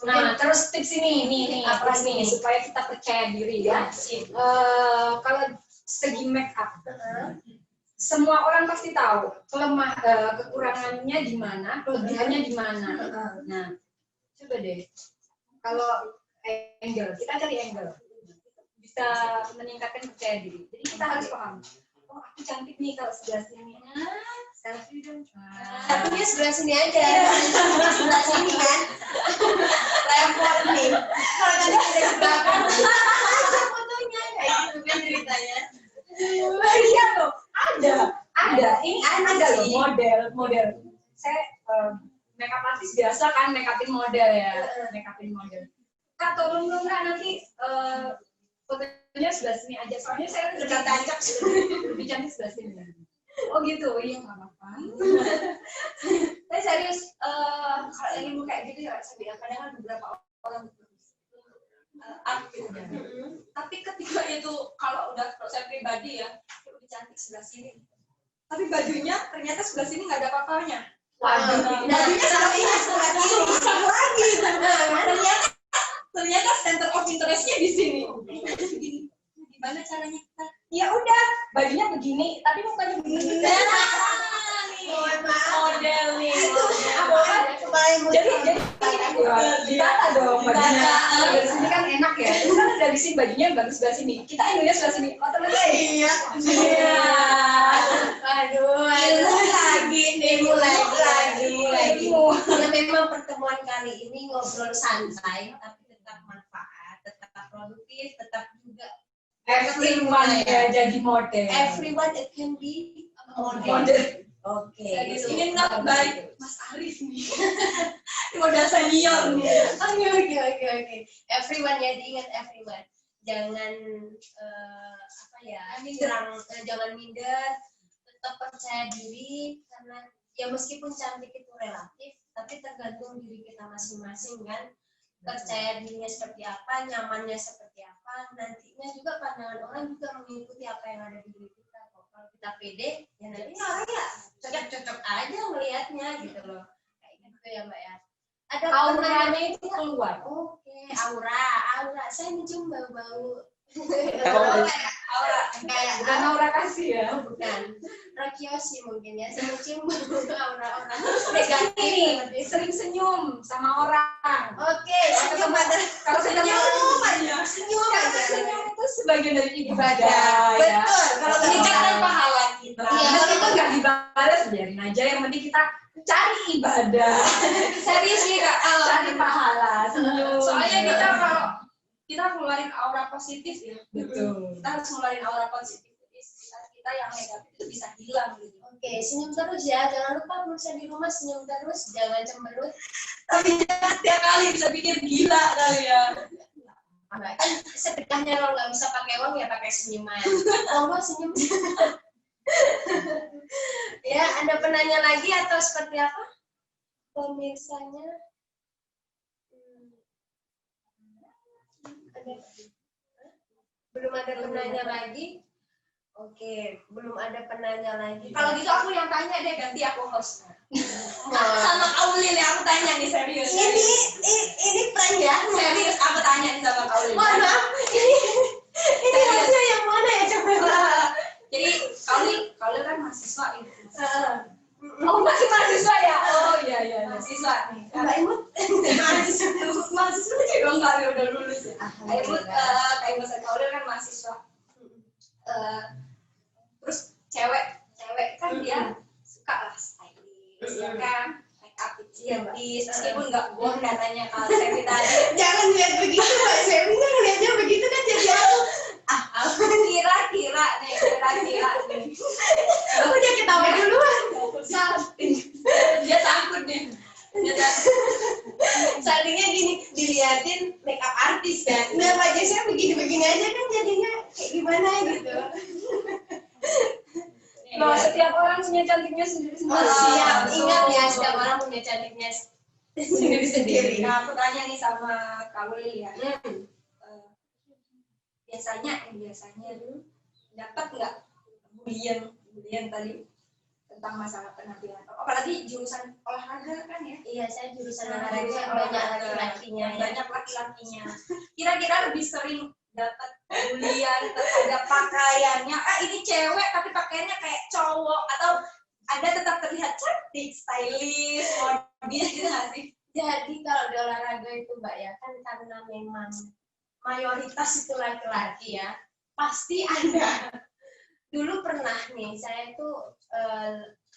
Nah, terus tips ini Apa nih nih? supaya kita percaya diri ya. Kalau segi make up, semua orang pasti tahu kekurangannya di mana, kelebihannya di mana. Nah, coba deh. Kalau angle, kita cari angle, bisa meningkatkan percaya diri. Jadi kita harus paham. Oh, aku cantik nih kalau sebelah sini. Selfie dong. Tapi dia sebelah sini aja, sebelah sini kan. Repot nih. Kalau tadi ada sebelah kanan, ada fotonya kayak gitu kan ceritanya. Iya loh, ada. Ini ada loh model. Saya makeup artist biasa kan makeupin model ya, Kak tolong dong Kak nanti fotonya sebelah sini aja. Soalnya saya lebih cantik sebelah sini. Oh gitu, iya nggak apa-apa. Saya serius, kalau yang ilmu kayak gitu ya saya bilang kadang kan beberapa orang gitu. Tapi ketika itu kalau saya pribadi ya lebih cantik sebelah sini. Tapi bajunya ternyata sebelah sini nggak ada apa-apanya. Waduh, bajunya sebelah kiri lagi. Ternyata center of interest-nya di sini. Gimana caranya kita? ya udah bajunya begini, tapi mukanya begini. Model nih. Jadi ditata dong bajunya. Dari sini kan enak ya. Itu kan dari sini bajunya bagus sebelah sini. Kita Indonesia sebelah sini. Oh ternyata Iya. Aduh, mulai lagi. Ya memang pertemuan kali ini ngobrol santai, tapi tetap manfaat, tetap produktif, tetap juga everyone ya jadi model. everyone it can be a model. Oke. Ini not by Mas Arif nih. Ini modal senior nih. Oke. Everyone ya, diingat everyone. Jangan jangan minder, tetap percaya diri karena ya meskipun cantik itu relatif, tapi tergantung diri kita masing-masing kan. percaya dirinya seperti apa, nyamannya seperti apa, nantinya juga pandangan orang juga mengikuti apa yang ada di diri kita. Kalau kita pede, ya nantinya orang ya cocok-cocok aja melihatnya gitu loh. Kayak gitu ya Mbak ya. Ada Auranya itu keluar. Oke, aura. Saya mencium bau-bau. Aura Kayak Bukan aura kasih ya. bukan. Rakiosi mungkin ya. Saya mencium aura-aura negatif. Sering senyum sama orang. Oke, senyum ada. Kalau senyum Senyum aja. senyum itu sebagian dari ibadah. Betul. Ya. Kalau meningkatkan pahala kita. Iya, Meskipun nggak dibalas, biarin aja. Yang penting kita cari ibadah, Serius nih Kak, kalau cari pahala, senyum. soalnya kita kalau kita ngeluarin aura positif ya. betul. Kita harus ngeluarin aura positif. Jadi sekitar kita yang negatif itu bisa hilang gitu. Oke, senyum terus ya. Jangan lupa pemirsa di rumah senyum terus, jangan cemberut. Tapi jangan setiap kali bisa bikin gila kali ya. Kan sedekahnya kalau nggak bisa pakai uang ya pakai senyuman. Monggo senyum. Ya, ada penanya lagi atau seperti apa? Pemirsanya. Belum ada penanya lagi. Oke, belum ada penanya lagi. Kalau gitu aku yang tanya deh, ganti aku host. Sama Kaulil yang aku tanya nih serius. ini prank ya. Serius aku tanya nih sama Kaulil. Mohon maaf, ini hasil yang mana ya coba? Jadi Kaulil kan mahasiswa ini. Oh, masih mahasiswa ya? Oh, iya. Mahasiswa nih. Mbak Imut, Mahasiswa juga enggak udah lulus ya. Kayak masa Kaulil kan mahasiswa. Terus cewek kan dia suka lah stylish, ya kan, make up stylish, meskipun nggak bohong katanya kalau Sevi tadi. jangan lihat begitu Mbak Sevi, kan lihatnya begitu kan jadi aku Kira-kira nih. udah ketawa duluan. Dia takut nih. Salingnya gini, diliatin make up artis kan. Nah Mbak Jessia begini-begini aja kan jadinya kayak gimana gitu. Bahwa setiap orang punya cantiknya sendiri-sendiri. Siap, ingat ya setiap orang punya cantiknya sendiri-sendiri. Nah, aku tanya nih sama Kaulil ya. Biasanya dapat nggak bulian tadi tentang masalah penampilan, apalagi jurusan olahraga kan ya. Iya, saya jurusan olahraga banyak laki-lakinya. Banyak laki-lakinya. Kira-kira lebih sering dapat bulian terhadap pakaiannya. Ini cewek tapi pakaiannya kayak cowok, atau ada tetap terlihat cantik, stylish, modis gitu nggak sih? Jadi kalau di olahraga itu Mbak ya, kan karena memang mayoritas itu laki-laki ya, pasti ada. Dulu pernah nih, saya itu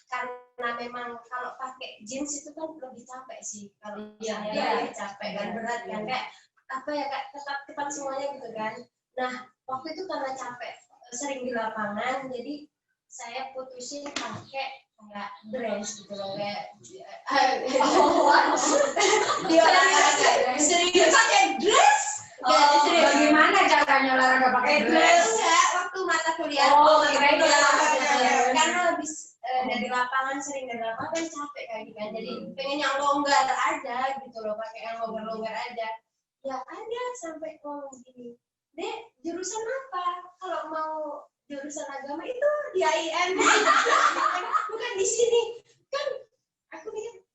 karena memang kalau pakai jeans itu kan lebih capek sih. Kalau saya capek kan, berat kan, kayak apa ya, kayak ketat semuanya gitu kan. Nah, waktu itu karena capek, sering di lapangan, jadi saya putusin pakai kayak dress gitu loh, kayak di olahraga serius pakai dress. Bagaimana caranya olahraga pakai dress? Enggak, waktu mata kuliah. Kirain di lapangan. Karena habis dari lapangan, sering dari lapangan kan capek kayak gitu kan. Jadi pengen yang longgar aja gitu loh, pakai yang longgar aja. Ya ada sampai ngomong gini, Dek, jurusan apa? Kalau mau jurusan agama itu di AIN. Bukan di sini. Kan aku mikir,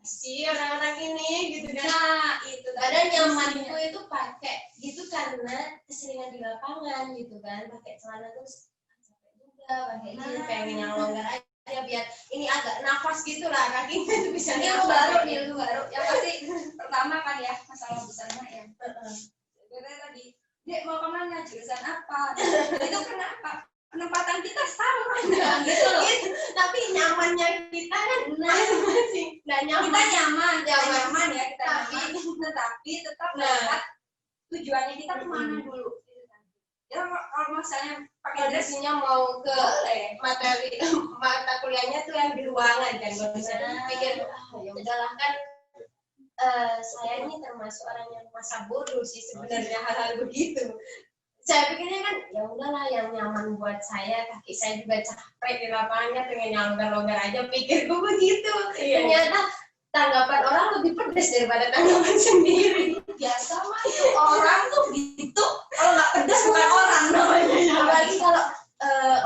sih orang-orang ini gitu kan. Nah, itu Padahal nyamanku itu pakai gitu karena keseringan di lapangan gitu kan, pakai celana terus capek juga, pakai jeans pengen yang longgar aja biar ini agak nafas gitu lah, kakinya itu bisa ilmu baru. Yang pasti pertama kan ya, masalah busana ya. Sebenarnya tadi, Dek mau kemana, jurusan apa? Itu kenapa? Penempatan kita sama gitu loh. Tapi nyamannya kita kan masih nggak nyaman. Kita nyaman ya kita Tapi- nyaman, tetapi tetap melihat tujuannya kita kemana dulu. Ya kalau misalnya pakai dress Dressnya mau ke boleh. mata kuliahnya tuh yang di ruangan kan, kalau misalnya pikir ya udahlah kan. Saya ini termasuk orang yang masa bodoh sih sebenarnya hal-hal begitu. Saya pikirnya kan ya udahlah yang nyaman buat saya, kaki saya juga capek di lapangannya, pengen yang longgar-longgar aja, pikirku begitu. Ternyata tanggapan orang lebih pedas daripada tanggapan sendiri. biasa mah, itu orang tuh gitu. Kalau nggak pedas bukan orang namanya. Apalagi kalau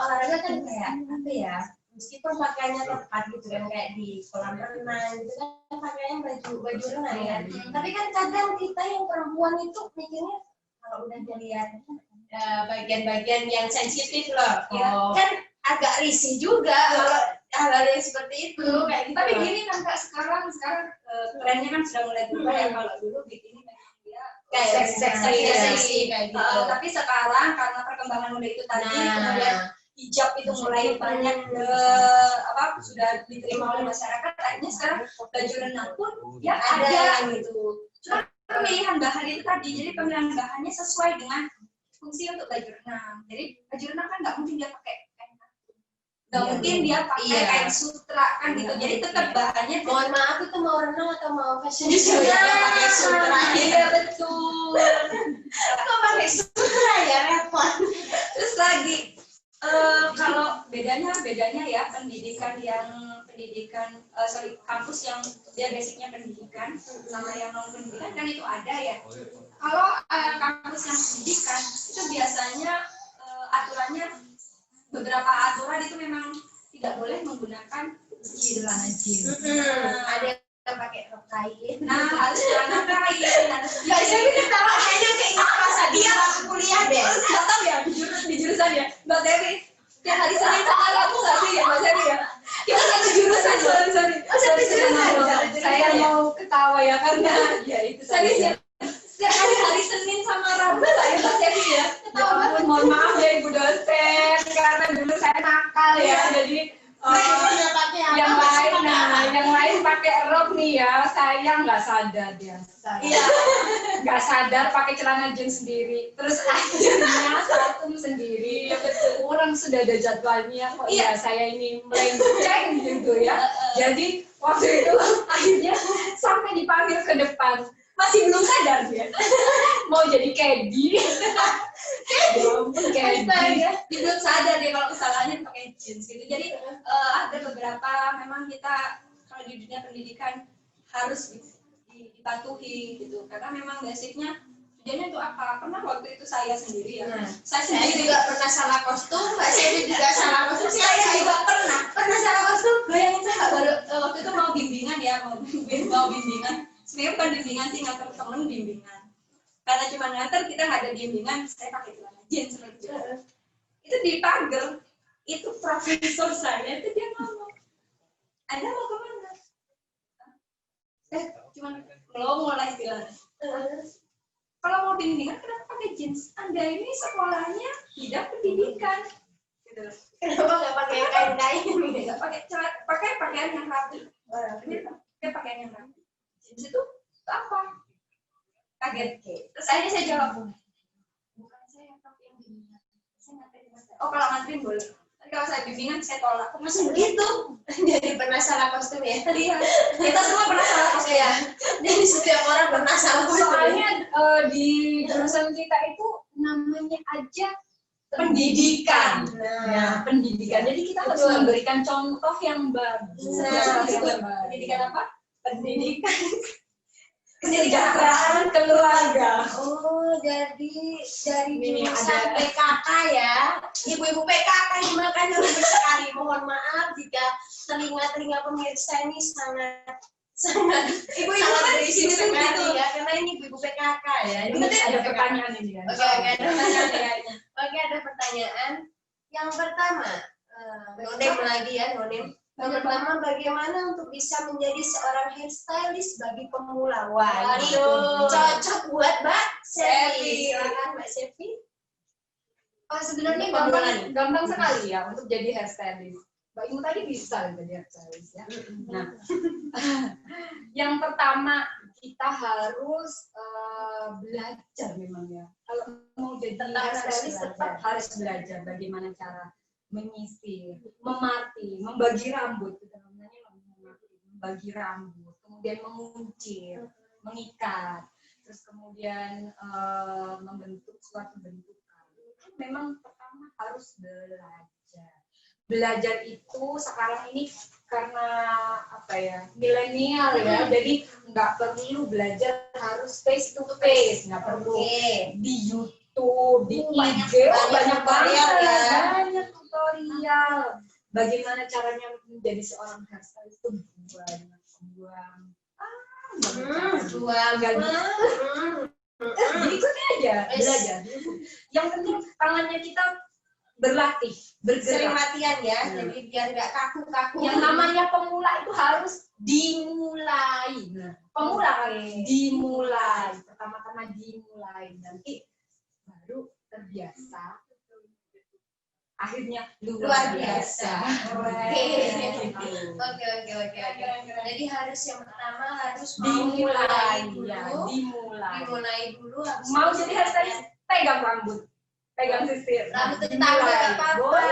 olahraga kan kayak apa ya, meskipun pakaiannya tepat gitu kan, kayak di kolam renang gitu kan pakainya baju renang ya. Tapi kan kadang kita yang perempuan itu mikirnya kalau udah dilihat bagian-bagian yang sensitif loh, kan agak risih juga kalau hal-hal yang seperti itu kayak gitu. Tapi gini kan Kak, sekarang trennya kan sudah mulai berubah ya. Kalau dulu bikini memang dia kayak seksi kayak gitu. Tapi sekarang karena perkembangan udah itu tadi, kemudian hijab itu mulai banyak sudah diterima oleh masyarakat, akhirnya sekarang baju renang pun ya ada gitu. Cuma pemilihan bahan itu tadi, jadi pemilihan bahannya sesuai dengan fungsi untuk baju renang. Jadi baju renang kan nggak mungkin dia pakai kain katun, nggak mungkin dia pakai kain sutra kan gitu. Jadi tetap bahannya. Mohon maaf, itu mau renang atau mau fashion show ya? Pakai sutra. Iya betul. Kok pakai sutra ya, repot. Terus lagi kalau bedanya ya kampus yang dia basicnya pendidikan sama yang non pendidikan kan itu ada ya. Kalau kampus yang pendidikan itu biasanya aturannya, beberapa aturan itu memang tidak boleh menggunakan celana jeans. Ada yang pakai rok kain. Nah, harus celana kain. Nggak jadi ketawa kayaknya keinget pas dia waktu kuliah deh. Nggak tahu ya di jurusan ya, Mbak Dewi. Tiap hari Senin sama Rabu nggak sih ya, Mbak Dewi ya? Kita satu jurusan, sorry. Satu jurusan. Saya mau ketawa ya karena ya itu tadi. Setiap hari Senin sama Rabu nggak ya, Mbak Dewi ya? Ya ampun, mohon maaf ya Ibu dosen, karena dulu saya nakal ya, jadi yang lain pakai rok nih ya, saya nggak sadar ya. Iya, nggak sadar pakai celana jeans sendiri, terus akhirnya sarung sendiri. Orang sudah ada jadwalnya, kok ya saya ini melenceng gitu ya. Jadi waktu itu akhirnya sampai dipanggil ke depan, masih belum sadar dia mau jadi Kedi. Belum sadar dia kalau kesalahannya pakai jeans gitu. Jadi ada beberapa memang kita kalau di dunia pendidikan harus dipatuhi gitu, karena memang basicnya tujuannya untuk apa? Karena waktu itu saya sendiri ya, saya sendiri juga pernah salah kostum, Mbak Sevi juga salah kostum. Saya juga pernah salah kostum. Bayangin saya baru waktu itu mau bimbingan ya, mau bimbingan. Sebenarnya bukan bimbingan sih, ngantar temen bimbingan. Karena cuma ngantar, kita nggak ada bimbingan, saya pakai celana jeans seperti itu. Itu di pagar, itu profesor saya itu dia ngomong, Anda mau kemana? Cuma belum mulai bilang. Kalau mau bimbingan kenapa pakai jeans? Anda ini sekolahnya tidak pendidikan. Gitu. Kenapa nggak pakai kain-kain? Nggak pakai pakaian yang rapi. Pakai pakaian yang rapi. Jeans itu apa? Kaget. Terus akhirnya saya jawab, bukan saya tapi yang bimbingan. Saya nganterin Mas. Oh kalau nganterin boleh. Tapi kalau saya bimbingan saya tolak. Masih begitu? Jadi pernah salah kostum ya? Iya. Kita semua pernah salah kostum ya. Jadi setiap orang pernah salah kostum. Soalnya di jurusan kita itu namanya aja pendidikan. Ya, pendidikan. Jadi kita harus memberikan contoh yang bagus. Pendidikan apa? Pendidikan kesejahteraan keluarga. Oh, jadi dari Ini jurusan ada PKK ya, ibu-ibu PKK ini makanya lebih sekali. Mohon maaf jika telinga pemirsa ini sangat ibu-ibu kan berisi di sini sekali ya, karena ini ibu-ibu PKK ya. Ini ada pertanyaan ini kan. Oke, ada pertanyaan. Oke, ada pertanyaan. Yang pertama, Nonem lagi ya, Nonem. Yang pertama, bagaimana untuk bisa menjadi seorang hairstylist bagi pemula? Wah, ini cocok buat Mbak Sevi. Silakan Mbak Sevi. Oh, sebenarnya gampang sekali ya untuk jadi hairstylist. Mbak Imu tadi bisa jadi hairstylist ya. Nah, yang pertama kita harus belajar memang ya. Kalau mau jadi hairstylist tetap harus belajar bagaimana cara menyisir, memati, membagi rambut, kita namanya membagi rambut, kemudian menguncir, mengikat, terus kemudian membentuk suatu bentukan. Memang pertama harus belajar itu sekarang ini karena apa ya, milenial ya, jadi nggak perlu belajar harus face to face, nggak perlu di YouTube, di IG, banyak banget banyak tutorial bagaimana caranya menjadi seorang hairstylist itu banyak ikuti aja belajar. Yang penting tangannya kita berlatih, Sering bergerak. latihan ya, jadi biar nggak kaku-kaku. Yang namanya pemula itu harus dimulai. Nah, pemula kali dimulai. Pertama-tama dimulai, nanti baru terbiasa. Akhirnya luar biasa. Oke. Jadi harus yang pertama harus Dimulai dulu. ya, Dimulai dulu. Habis Mau itu jadi hairstylist, pegang rambut, pegang sisir. rambut tetangga nggak apa-apa.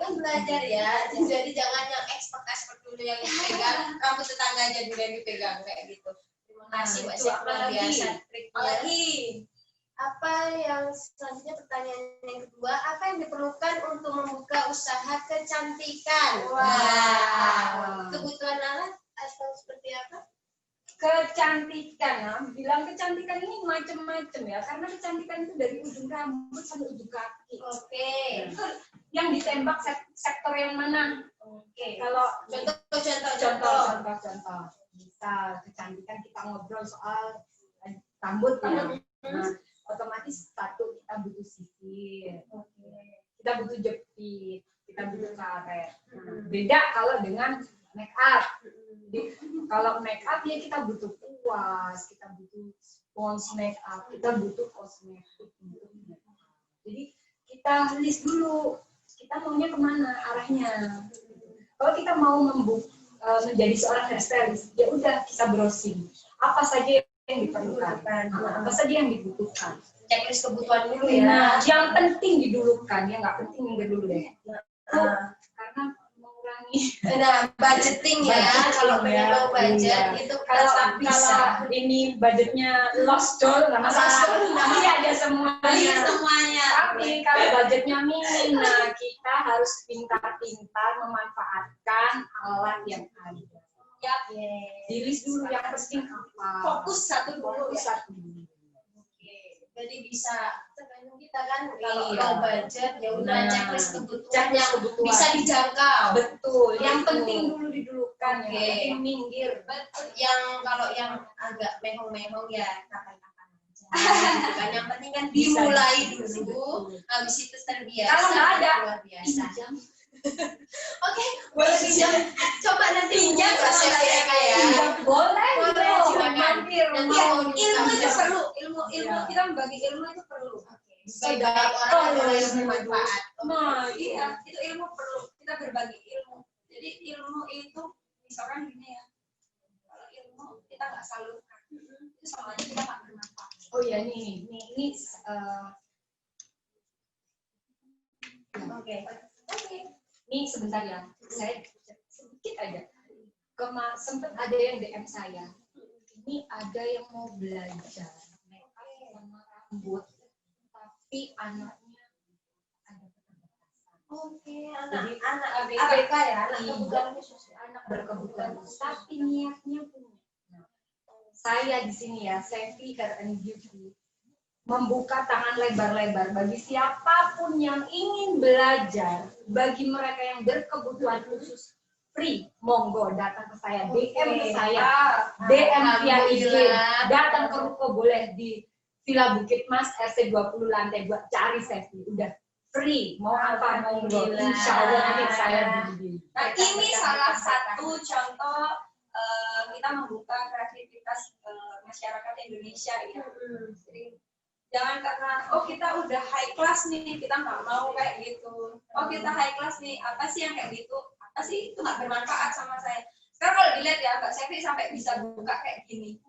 Kan belajar ya. Jadi jangan yang expert dulu yang dipegang, rambut tetangga aja dulu yang dipegang kayak gitu. Terima kasih Mbak Chef, luar biasa triknya. Apa yang selanjutnya, pertanyaan yang kedua, apa yang diperlukan untuk membuka usaha kecantikan? Wow. Kebutuhan alat atau seperti apa? Kecantikan, bilang kecantikan ini macam-macam ya, karena kecantikan itu dari ujung rambut sampai ujung kaki. Oke. Itu yang ditembak sektor yang mana? Oke. Kalau contoh. Misal kecantikan kita ngobrol soal rambut ya. Nah, otomatis satu kita butuh sisir, kita butuh jepit, kita butuh karet. Beda kalau dengan make up. Kalau make up ya kita butuh kuas, kita butuh spons make up, kita butuh kosmetik. Jadi kita list dulu, kita maunya kemana arahnya. Kalau kita mau menjadi seorang hairstylist, ya udah kita browsing apa saja yang diperlukan, apa saja yang dibutuhkan. Checklist kebutuhan dulu ya. Nah, yang penting didulukan, yang nggak penting minggir dulu deh. Karena mengurangi. Nah, budgeting ya. Kalau pengen low budget itu tetap bisa. Kalau ini budgetnya lost doll, nanti ada semuanya. Tapi kalau budgetnya minim, nah kita harus pintar-pintar memanfaatkan alat yang ada. Ya, dirilis dulu yang penting apa. Fokus satu dulu. Oke. Jadi bisa tergantung kita kan, kalau low budget ya udah checklist kebutuhan yang kebutuhan bisa dijangkau. Betul. Yang penting dulu didulukan. Oke. Yang penting minggir. Betul. Yang kalau yang agak mehong-mehong ya kapan-kapan aja. Gitu kan. Yang penting kan dimulai dulu, habis itu terbiasa. Kalau nggak ada, luar biasa. pinjam. Oke, boleh pinjam. Coba nanti pinjam Boleh, silakan. mampir. Ilmu itu perlu, ilmu Kita membagi ilmu itu perlu. Supaya orang ada yang bermanfaat. Nah, iya, itu ilmu perlu. Kita berbagi ilmu. Jadi ilmu itu, misalkan gini ya, kalau ilmu kita nggak salurkan, itu sama aja kita nggak bermanfaat. Oh ya, ini Oke. Ini sebentar ya, saya sedikit aja. Sempat ada yang DM saya. Ini ada yang mau belajar make up sama rambut, tapi anaknya ada keterbatasan. Oke, Jadi, anak ABK ya, anak iya, kebutuhan khusus. anak berkebutuhan khusus, tapi niatnya punya. Nah, saya di sini ya, Sevi Hair and Beauty, membuka tangan lebar-lebar bagi siapapun yang ingin belajar, bagi mereka yang berkebutuhan khusus, free, monggo datang ke saya, DM ke saya, DM via IG, datang ke Ruko boleh di Villa Bukit Mas RC 20 lantai 2, cari Sevi, udah free, mau apa monggo, insya Allah nanti saya bimbing. Nah, ini salah satu contoh kita membuka kreativitas masyarakat Indonesia ya. Jadi, jangan karena kita udah high class nih, kita nggak mau kayak gitu. Kita high class nih, apa sih yang kayak gitu? Apa sih itu nggak bermanfaat sama saya? Sekarang kalau dilihat ya, Mbak Sevi sampai bisa buka kayak gini.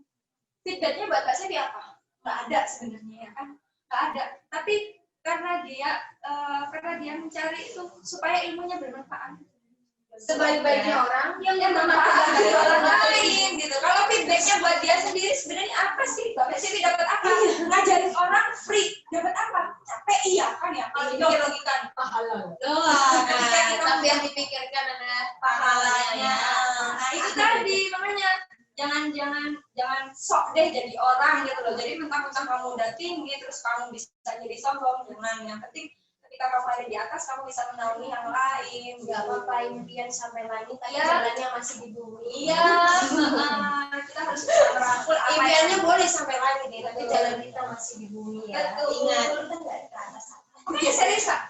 Feedbacknya buat Mbak Sevi apa? Nggak ada sebenarnya ya kan? Nggak ada. Tapi karena dia mencari itu supaya ilmunya bermanfaat. sebaik-baiknya orang yang bermanfaat dari orang lain gitu. Kalau feedbacknya buat dia sendiri sebenarnya apa sih? Bapak sih dapat apa? Ngajarin orang free, dapat apa? Capek iya kan ya? Kalau pikir logika pahala. tapi yang dipikirkan adalah pahalanya. Nah itu tadi makanya jangan sok deh jadi orang gitu loh. Jadi mentang-mentang kamu udah tinggi terus kamu bisa jadi sombong, jangan. Yang penting ketika kamu ada di atas kamu bisa menaungi yang lain. Nggak apa-apa impian sampai langit tapi jalannya masih di bumi. Iya, kita harus bisa merangkul apa impiannya boleh sampai langit ya, tapi jalan kita masih di bumi ya. Betul. Ingat kita nggak di atas. Oke, serius Kak.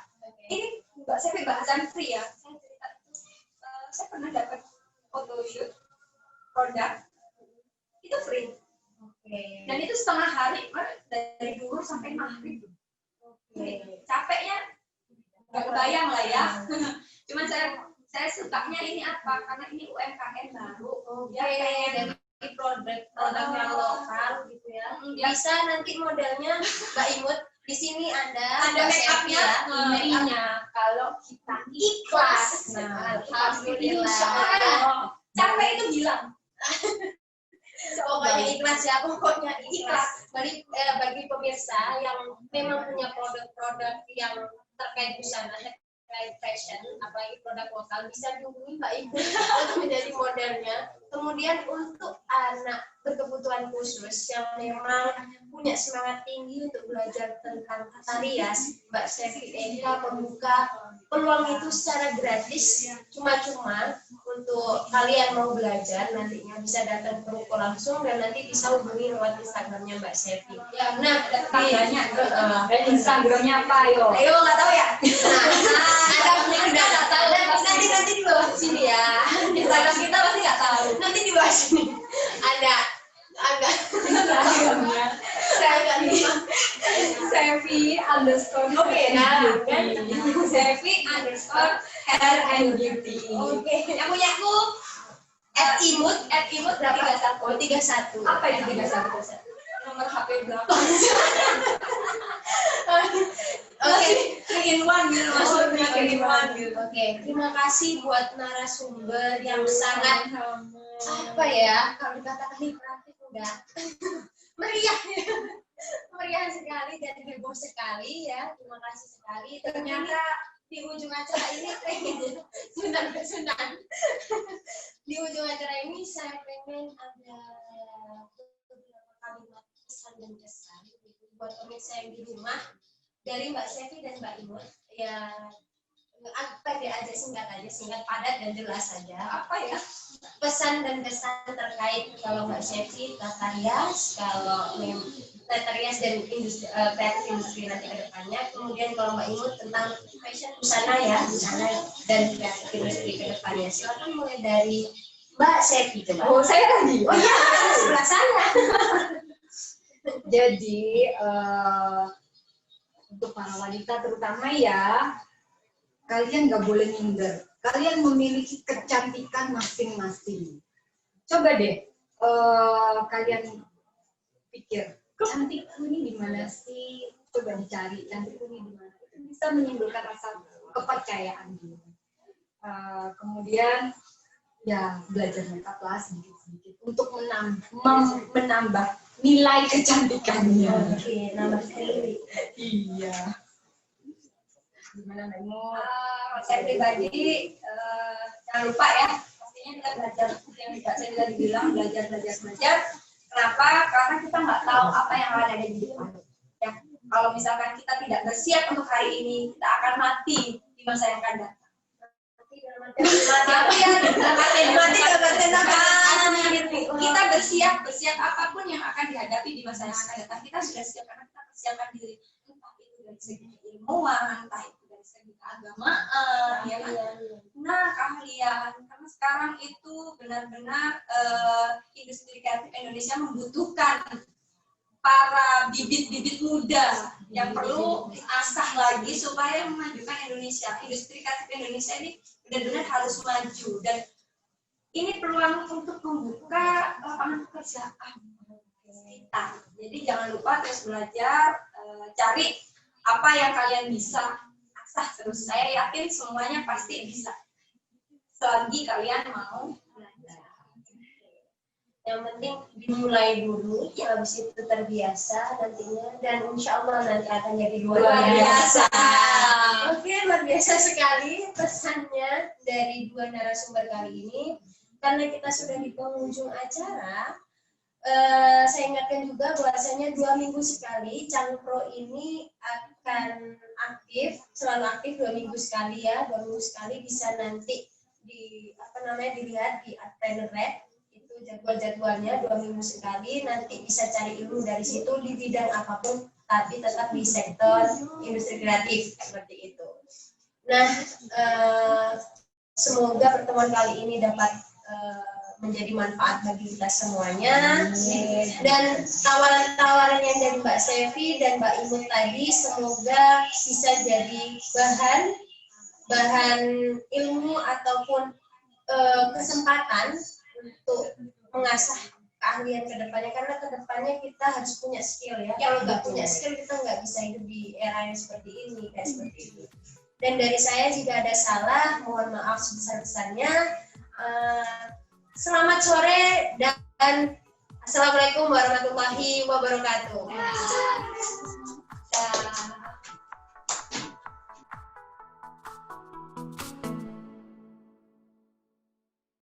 Ini Mbak Sevi bahasan free ya. Saya cerita saya pernah dapat photoshoot produk itu free. Dan itu setengah hari dari duhur sampai maghrib. Capeknya nggak kebayang lah ya. Cuman saya sukanya ini apa? Karena ini UMKM baru. Dia pengen dari produk yang lokal gitu ya. Bisa nanti modelnya Mbak Imut di sini ada make up-nya, emailnya. Kalau kita ikhlas, alhamdulillah. Capek itu bilang. Pokoknya ikhlas ya, pokoknya ikhlas. Bagi pemirsa yang memang punya produk-produk yang terkait busana, terkait fashion, apalagi produk lokal, bisa dihubungi Mbak Ibu untuk menjadi modelnya. Kemudian untuk anak berkebutuhan khusus yang memang punya semangat tinggi untuk belajar tentang tata rias, Mbak Sevi Eka membuka peluang itu secara gratis, cuma-cuma untuk kalian mau belajar nantinya bisa datang ke ruko langsung dan nanti bisa hubungi lewat Instagramnya Mbak Sevi. Ya, nah, ada tetangganya. Instagramnya apa yo? Ayo nggak tahu ya? Ada nggak tahu. Nanti di bawah sini ya. Instagram kita pasti nggak tahu. Nanti di bawah sini ada agak saya agak lupa. Sevi underscore Oke, nah, beauty. Sevi underscore hair and beauty. Oke. Yang punya aku @imut berapa? 31. Apa itu 31? Nomor HP berapa? Oke. 3-in-1 gitu maksudnya 3-in-1 gitu. Oke, terima kasih buat narasumber yang sangat apa ya, kalau dikatakan hiperaktif udah meriah meriah sekali dan heboh sekali ya. Terima kasih sekali. Ternyata di ujung acara ini Sunan di ujung acara ini saya pengen ada beberapa kalimat pesan dan kesan buat pemirsa yang di rumah dari Mbak Sevi dan Mbak Imut ya. Pendek aja, singkat padat dan jelas saja. Apa ya? Pesan dan kesan terkait kalau Mbak Sevi tata rias, kalau tata rias dan industri kreatif industri nanti ke depannya. Kemudian kalau Mbak Imut tentang fashion busana dan kreatif industri ke depannya. Silakan mulai dari Mbak Sevi coba. Oh, saya tadi. Oh iya, sebelah sana. Jadi untuk para wanita terutama ya, kalian nggak boleh minder. Kalian memiliki kecantikan masing-masing. Coba deh kalian pikir, cantikku ini di mana sih? Coba dicari cantikku ini di mana. Itu bisa menimbulkan rasa kepercayaan diri. Kemudian ya belajar makeup lah sedikit-sedikit untuk menambah nilai kecantikannya. Oke, nambah sekali. Iya. Gimana Mbak Imut? Saya pribadi jangan lupa ya, pastinya kita belajar yang Mbak Sevi tadi bilang, belajar. Kenapa? Karena kita nggak tahu apa yang ada di depan. Ya, kalau misalkan kita tidak bersiap untuk hari ini, kita akan mati di masa yang akan datang. Kita bersiap apapun yang akan dihadapi di masa yang akan datang. Kita sudah siap karena kita persiapkan diri, entah itu dari segi ilmuwan, entah itu dari segi keagamaan, ya kan? Nah, kalian karena sekarang itu benar-benar industri kreatif Indonesia membutuhkan para bibit-bibit muda yang perlu diasah lagi supaya memajukan Indonesia. Industri kreatif Indonesia ini benar-benar harus maju dan ini peluang untuk membuka lapangan pekerjaan kita. Jadi jangan lupa terus belajar, cari apa yang kalian bisa asah terus. Saya yakin semuanya pasti bisa. selagi kalian mau belajar. Yang penting dimulai dulu, habis itu terbiasa nantinya, dan insya Allah nanti akan jadi luar biasa. Oke, luar biasa sekali pesannya dari dua narasumber kali ini. Karena kita sudah di penghujung acara, saya ingatkan juga bahwasanya 2 minggu sekali Cangkro ini akan aktif, selalu aktif 2 minggu sekali ya, 2 minggu sekali bisa nanti dilihat di Adpreneur itu jadwalnya 2 minggu sekali, nanti bisa cari ilmu dari situ di bidang apapun, tapi tetap di sektor industri kreatif seperti itu. Nah, semoga pertemuan kali ini dapat menjadi manfaat bagi kita semuanya, dan tawaran-tawaran yang dari Mbak Sevi dan Mbak Imut tadi semoga bisa jadi bahan ilmu ataupun kesempatan untuk mengasah keahlian kedepannya, karena kedepannya kita harus punya skill ya. Kalau nggak punya skill kita nggak bisa hidup di era yang seperti ini, kayak seperti itu. Dan dari saya jika ada salah, mohon maaf sebesar-besarnya. Selamat sore dan assalamualaikum warahmatullahi wabarakatuh.